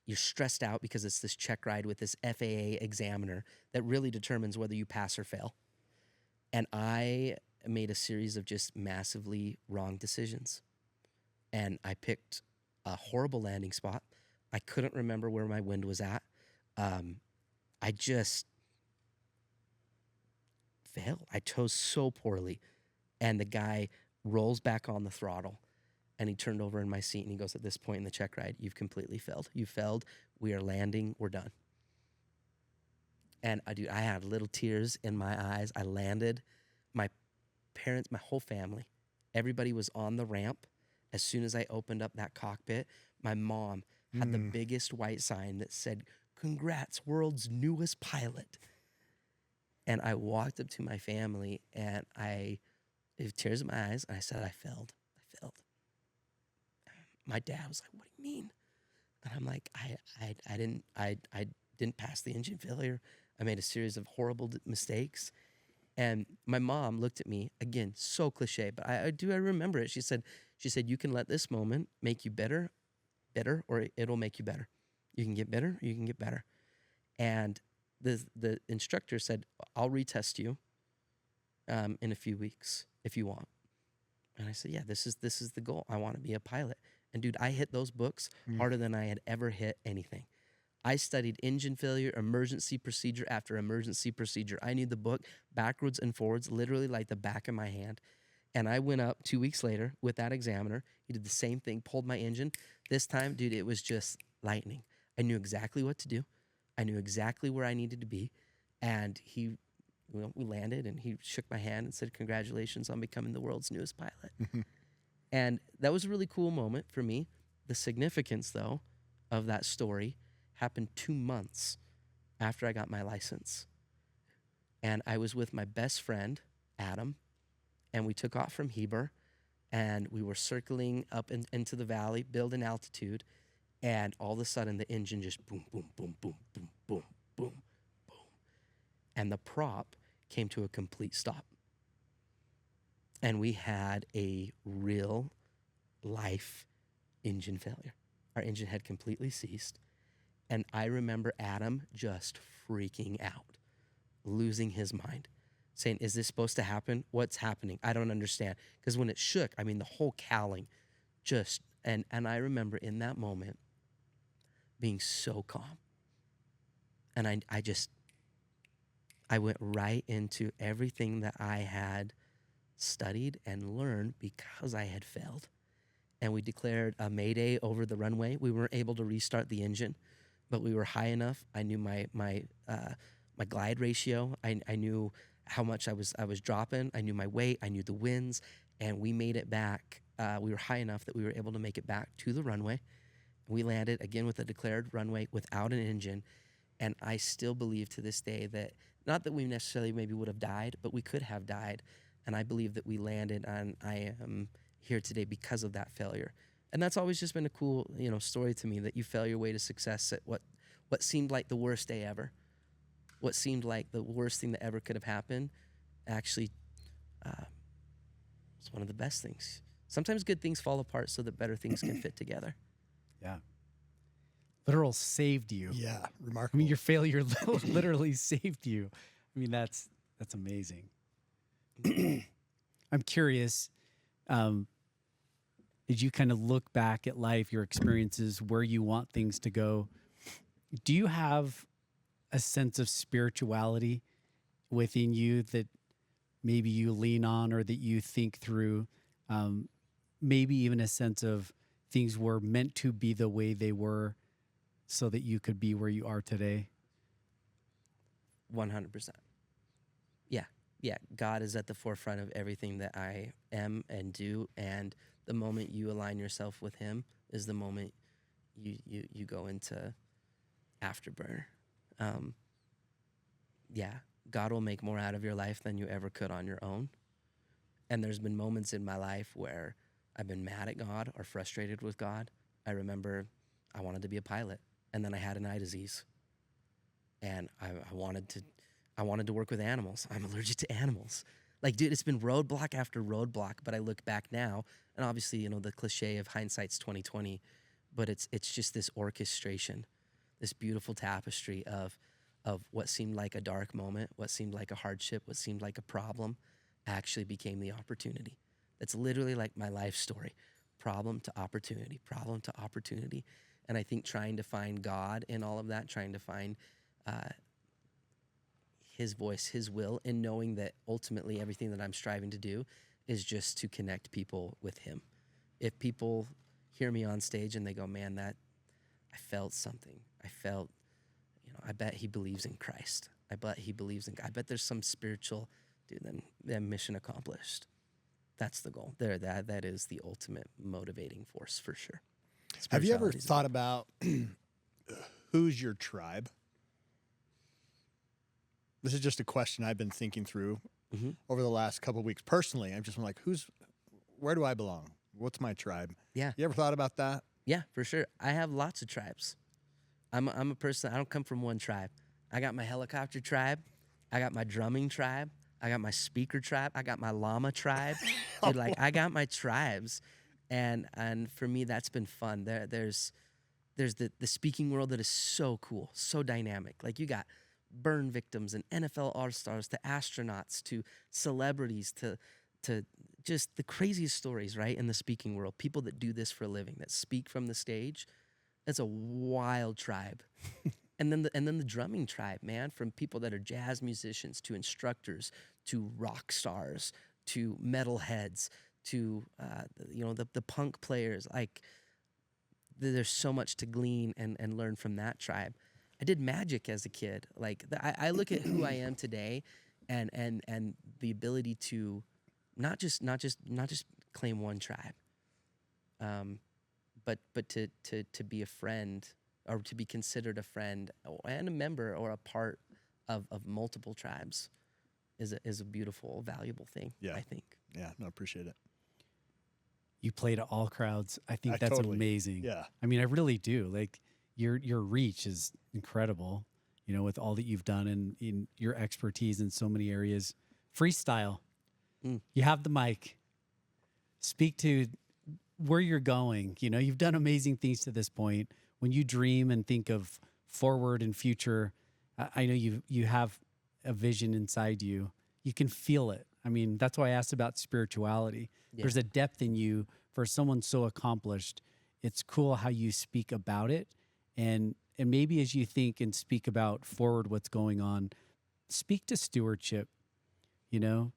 You're stressed out because it's this check ride with this FAA examiner that really determines whether you pass or fail. And I made a series of just massively wrong decisions. And I picked a horrible landing spot. I couldn't remember where my wind was at. I just failed. I chose so poorly. And the guy rolls back on the throttle, and he turned over in my seat, and he goes, "At this point in the check ride, you've completely failed. You failed. We are landing. We're done." And I had little tears in my eyes. I landed. My parents, my whole family, everybody was on the ramp. As soon as I opened up that cockpit, my mom had the biggest white sign that said, "Congrats, world's newest pilot." And I walked up to my family, and I had tears in my eyes, and I said, "I failed. I failed." My dad was like, "What do you mean?" And I'm like, I didn't pass the engine failure. I made a series of horrible mistakes. And my mom looked at me, again, so cliche, but I remember it. She said, "You can let this moment make you better, or it'll make you better. You can get better, or you can get better." And the instructor said, "I'll retest you in a few weeks if you want." And I said, "Yeah, this is the goal. I want to be a pilot." And dude, I hit those books harder than I had ever hit anything. I studied engine failure, emergency procedure after emergency procedure. I knew the book backwards and forwards, literally like the back of my hand. And I went up 2 weeks later with that examiner. He did the same thing, pulled my engine. This time, dude, it was just lightning. I knew exactly what to do. I knew exactly where I needed to be. And we landed, and he shook my hand and said, "Congratulations on becoming the world's newest pilot." And that was a really cool moment for me. The significance, though, of that story happened 2 months after I got my license. And I was with my best friend, Adam, and we took off from Heber, and we were circling up into the valley, building altitude, and all of a sudden the engine just boom, boom, boom, boom, boom, boom, boom, boom. And the prop came to a complete stop. And we had a real life engine failure. Our engine had completely ceased. And I remember Adam just freaking out, losing his mind, saying, "Is this supposed to happen? What's happening? I don't understand." Because when it shook, I mean, the whole cowling just, and I remember in that moment being so calm. And I went right into everything that I had studied and learned because I had failed. And we declared a mayday over the runway. We weren't able to restart the engine, but we were high enough. I knew my glide ratio. I knew how much I was dropping. I knew my weight. I knew the winds, and we made it back. We were high enough that we were able to make it back to the runway. We landed again with a declared runway without an engine, and I still believe to this day that not that we necessarily maybe would have died, but we could have died. And I believe that we landed, and I am here today because of that failure. And that's always just been a cool, story to me, that you fail your way to success at what seemed like the worst day ever, what seemed like the worst thing that ever could have happened. actually is one of the best things. Sometimes good things fall apart so that better things can fit together. Yeah. Literal saved you. Yeah, I remarkable. mean, your failure literally saved you. I mean, that's amazing. I'm curious, as you kind of look back at life, your experiences, where you want things to go, do you have a sense of spirituality within you that maybe you lean on or that you think through? Maybe even a sense of things were meant to be the way they were so that you could be where you are today? 100%. Yeah. Yeah. God is at the forefront of everything that I am and do. And the moment you align yourself with him is the moment you go into afterburner. Yeah. God will make more out of your life than you ever could on your own. And there's been moments in my life where I've been mad at God or frustrated with God. I remember I wanted to be a pilot, and then I had an eye disease. And I wanted to work with animals. I'm allergic to animals. Like, dude, it's been roadblock after roadblock, but I look back now, and obviously, you know, the cliche of hindsight's 20/20, but it's just this orchestration, this beautiful tapestry of what seemed like a dark moment, what seemed like a hardship, what seemed like a problem, actually became the opportunity. That's literally like my life story. Problem to opportunity, problem to opportunity. And I think trying to find God in all of that, trying to find his voice, his will, and knowing that ultimately everything that I'm striving to do is just to connect people with him. If people hear me on stage and they go, man, that I felt something. I felt, you know, I bet he believes in Christ. I bet he believes in God. I bet there's some spiritual, dude, then mission accomplished. That's the goal. That is the ultimate motivating force for sure. Have you ever Spirituality's thought about who's your tribe? This is just a question I've been thinking through over the last couple of weeks. Personally, I'm just like, where do I belong? What's my tribe? Yeah. You ever thought about that? Yeah, for sure. I have lots of tribes. I'm a person, I don't come from one tribe. I got my helicopter tribe. I got my drumming tribe. I got my speaker tribe. I got my llama tribe. Dude, like, I got my tribes. And for me, that's been fun. There's the speaking world that is so cool, so dynamic. Like, you got burn victims and NFL All-Stars to astronauts to celebrities to just the craziest stories, right, in the speaking world. People that do this for a living, that speak from the stage. That's a wild tribe. And then the drumming tribe, man, from people that are jazz musicians to instructors to rock stars to metalheads to the punk players. Like, there's so much to glean and learn from that tribe. I did magic as a kid. Like, I look at who I am today, and the ability to not just claim one tribe, but to be a friend, or to be considered a friend and a member or a part of multiple tribes is a beautiful, valuable thing. Yeah. I think. Yeah, no, appreciate it. You play to all crowds. I think that's totally. amazing. Yeah. I mean, I really do. Like, your reach is incredible, you know, with all that you've done and in your expertise in so many areas. Freestyle. You have the mic. Speak to where you're going. You know, you've done amazing things to this point. When you dream and think of forward and future, I know you have a vision inside you. You can feel it. I mean, that's why I asked about spirituality. Yeah. There's a depth in you for someone so accomplished. It's cool how you speak about it. And maybe as you think and speak about forward what's going on, speak to stewardship. You know,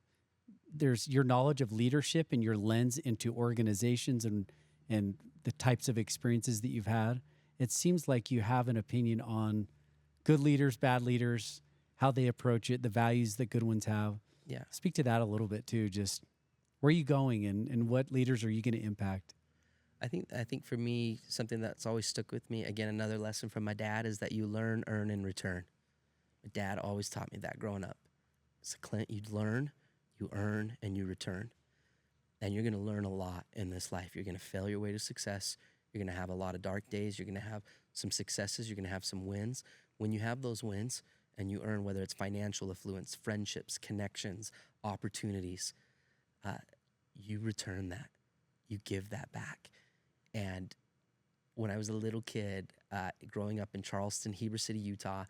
there's your knowledge of leadership and your lens into organizations and the types of experiences that you've had. It seems like you have an opinion on good leaders, bad leaders, how they approach it, the values that good ones have. Yeah. Speak to that a little bit too. Just where are you going and what leaders are you going to impact? I think for me, something that's always stuck with me, again, another lesson from my dad, is that you learn, earn, and return. My dad always taught me that growing up. So, Clint, you learn, you earn, and you return. And you're going to learn a lot in this life. You're going to fail your way to success. You're going to have a lot of dark days. You're going to have some successes. You're going to have some wins. When you have those wins and you earn, whether it's financial affluence, friendships, connections, opportunities, you return that. You give that back. And when I was a little kid, growing up in Charleston, Heber City, Utah,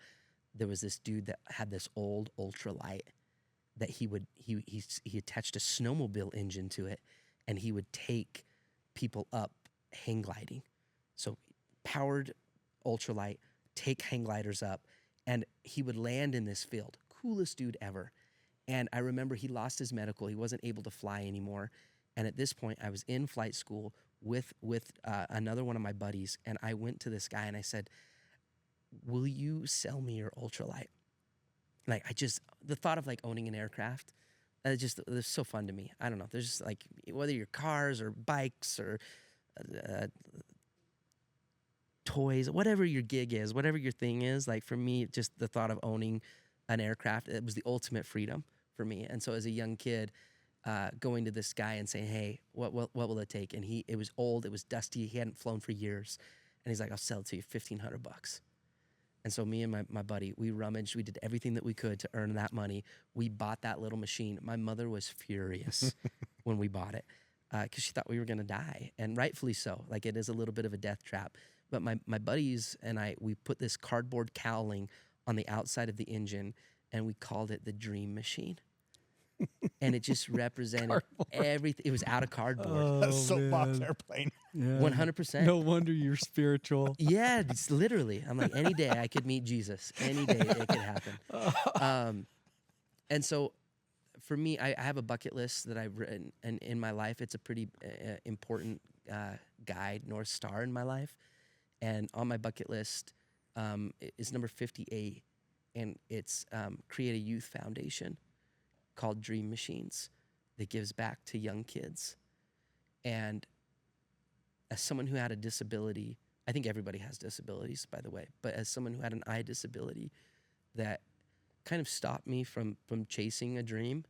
there was this dude that had this old ultralight that he attached a snowmobile engine to it, and he would take people up hang gliding. So powered ultralight, take hang gliders up, and he would land in this field. Coolest dude ever. And I remember he lost his medical. He wasn't able to fly anymore. And at this point, I was in flight school with another one of my buddies, and I went to this guy and I said, "Will you sell me your ultralight?" Like, the thought of like owning an aircraft, it was so fun to me. I don't know. There's just like, whether you're cars or bikes or toys, whatever your gig is, whatever your thing is, like for me, just the thought of owning an aircraft, it was the ultimate freedom for me. And so as a young kid, going to this guy and saying, "Hey, what will it take?" And it was old, it was dusty, he hadn't flown for years. And he's like, "I'll sell it to you, $1,500. And so me and my buddy, we rummaged, we did everything that we could to earn that money. We bought that little machine. My mother was furious when we bought it because she thought we were going to die, and rightfully so. Like, it is a little bit of a death trap. But my buddies and I, we put this cardboard cowling on the outside of the engine, and we called it the Dream Machine. And it just represented everything. It was out of cardboard. A soapbox airplane. Yeah. 100%. No wonder you're spiritual. Yeah, it's literally. I'm like, any day I could meet Jesus. Any day it could happen. And so for me, I have a bucket list that I've written, and in my life, it's a pretty important guide, North Star in my life. And on my bucket list is number 58, and it's create a youth foundation called Dream Machines that gives back to young kids. And as someone who had a disability, I think everybody has disabilities, by the way, but as someone who had an eye disability that kind of stopped me from chasing a dream,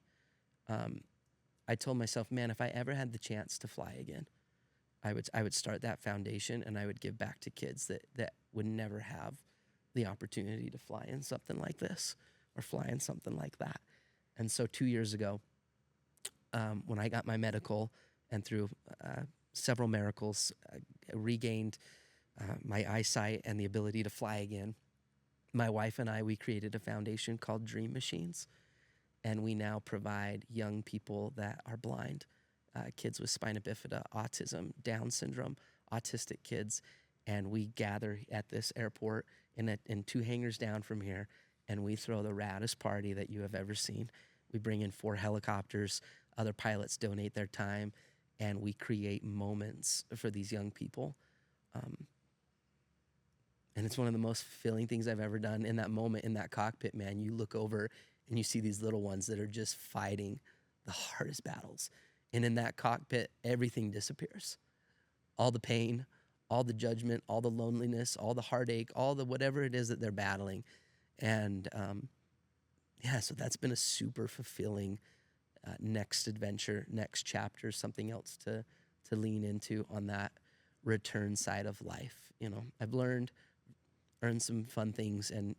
I told myself, man, if I ever had the chance to fly again, I would start that foundation, and I would give back to kids that would never have the opportunity to fly in something like this or fly in something like that. And so 2 years ago, when I got my medical, and through several miracles, regained my eyesight and the ability to fly again, my wife and I, we created a foundation called Dream Machines. And we now provide young people that are blind, kids with spina bifida, autism, Down syndrome, autistic kids. And we gather at this airport in 2 hangars down from here, and we throw the raddest party that you have ever seen. We bring in 4 helicopters, other pilots donate their time, and we create moments for these young people. And it's one of the most fulfilling things I've ever done. In that moment, in that cockpit, man, you look over and you see these little ones that are just fighting the hardest battles. And in that cockpit, everything disappears. All the pain, all the judgment, all the loneliness, all the heartache, all the whatever it is that they're battling. And so that's been a super fulfilling next adventure, next chapter, something else to lean into on that return side of life. You know, I've learned, earned some fun things, and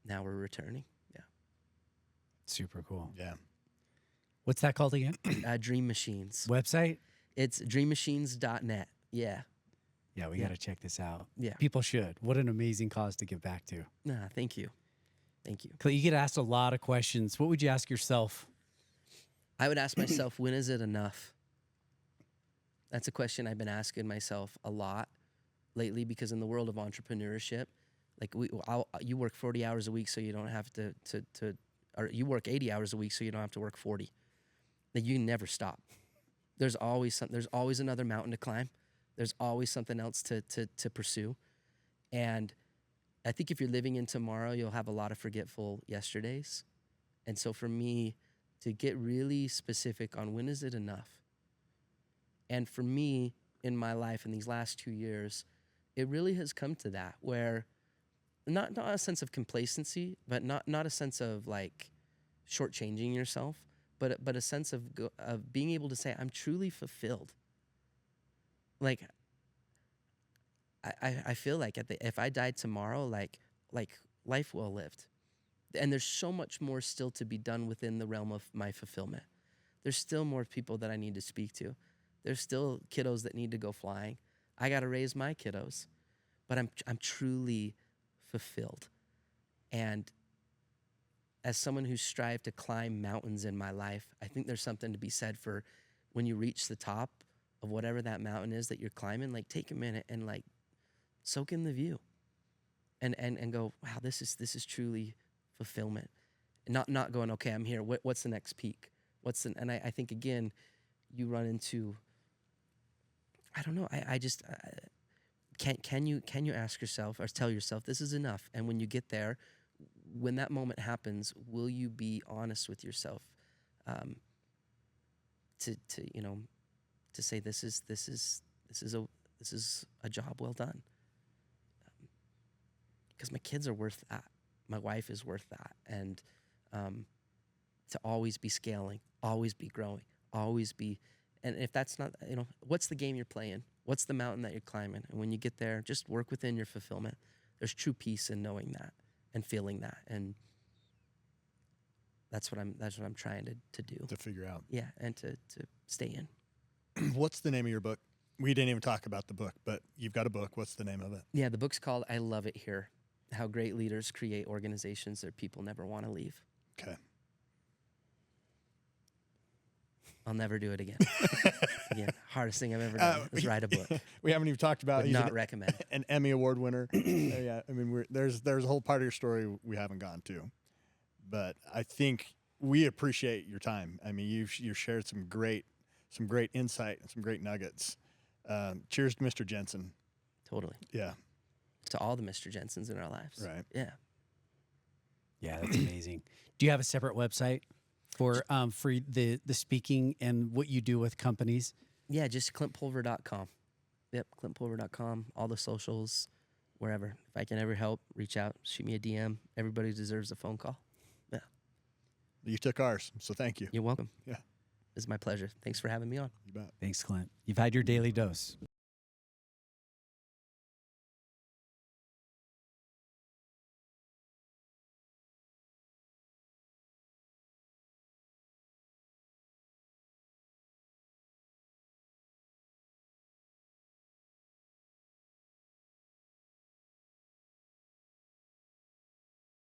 now we're returning. Yeah. Super cool. Yeah. What's that called again? Dream Machines. Website? It's dreammachines.net. Yeah. Yeah, we got to check this out. Yeah. People should. What an amazing cause to give back to. Nah, thank you. Thank you. Clint, you get asked a lot of questions. What would you ask yourself? I would ask myself, when is it enough? That's a question I've been asking myself a lot lately, because in the world of entrepreneurship, like you work 40 hours a week so you don't have to or you work 80 hours a week so you don't have to work 40. Like, you never stop. There's always another mountain to climb. There's always something else to pursue. And I think if you're living in tomorrow, you'll have a lot of forgetful yesterdays. And so for me, to get really specific on when is it enough? And for me, in my life in these last 2 years, it really has come to that, where not a sense of complacency, but not a sense of like shortchanging yourself, but a sense of being able to say, I'm truly fulfilled. Like, I feel like if I died tomorrow, like life well lived. And there's so much more still to be done within the realm of my fulfillment. There's still more people that I need to speak to. There's still kiddos that need to go flying. I got to raise my kiddos, but I'm truly fulfilled. And as someone who's strived to climb mountains in my life, I think there's something to be said for when you reach the top of whatever that mountain is that you're climbing, like take a minute and like soak in the view and go, wow, this is truly fulfillment. And not going, okay, I'm here. What's the next peak? And I think again, you run into, I don't know. I just, can you ask yourself or tell yourself this is enough? And when you get there, when that moment happens, will you be honest with yourself, to say this is a job well done, because my kids are worth that, my wife is worth that, and to always be scaling, always be growing, always be, and if that's not, what's the game you're playing? What's the mountain that you're climbing? And when you get there, just work within your fulfillment. There's true peace in knowing that and feeling that, and that's what I'm trying to do. To figure out. Yeah, and to stay in. What's the name of your book? We didn't even talk about the book, but you've got a book. What's the name of it? Yeah, the book's called I Love It Here: How Great Leaders Create Organizations Their People Never Want to Leave. Okay. I'll newer do it again. Again, hardest thing I've ever done was write a book. We haven't even talked about. Would not recommend. An Emmy Award winner. Yeah, I mean, there's a whole part of your story we haven't gone to, but I think we appreciate your time. I mean, you've shared some great insight and some great nuggets. Cheers to Mr. Jensen. Totally. Yeah. To all the Mr. Jensens in our lives. Right. Yeah. Yeah, that's amazing. Do you have a separate website for the speaking and what you do with companies? Yeah, just clintpulver.com. Yep, clintpulver.com. All the socials, wherever. If I can ever help, reach out, shoot me a DM. Everybody deserves a phone call. Yeah. You took ours, so thank you. You're welcome. Yeah. It's my pleasure. Thanks for having me on. You bet. Thanks, Clint. You've had your daily dose.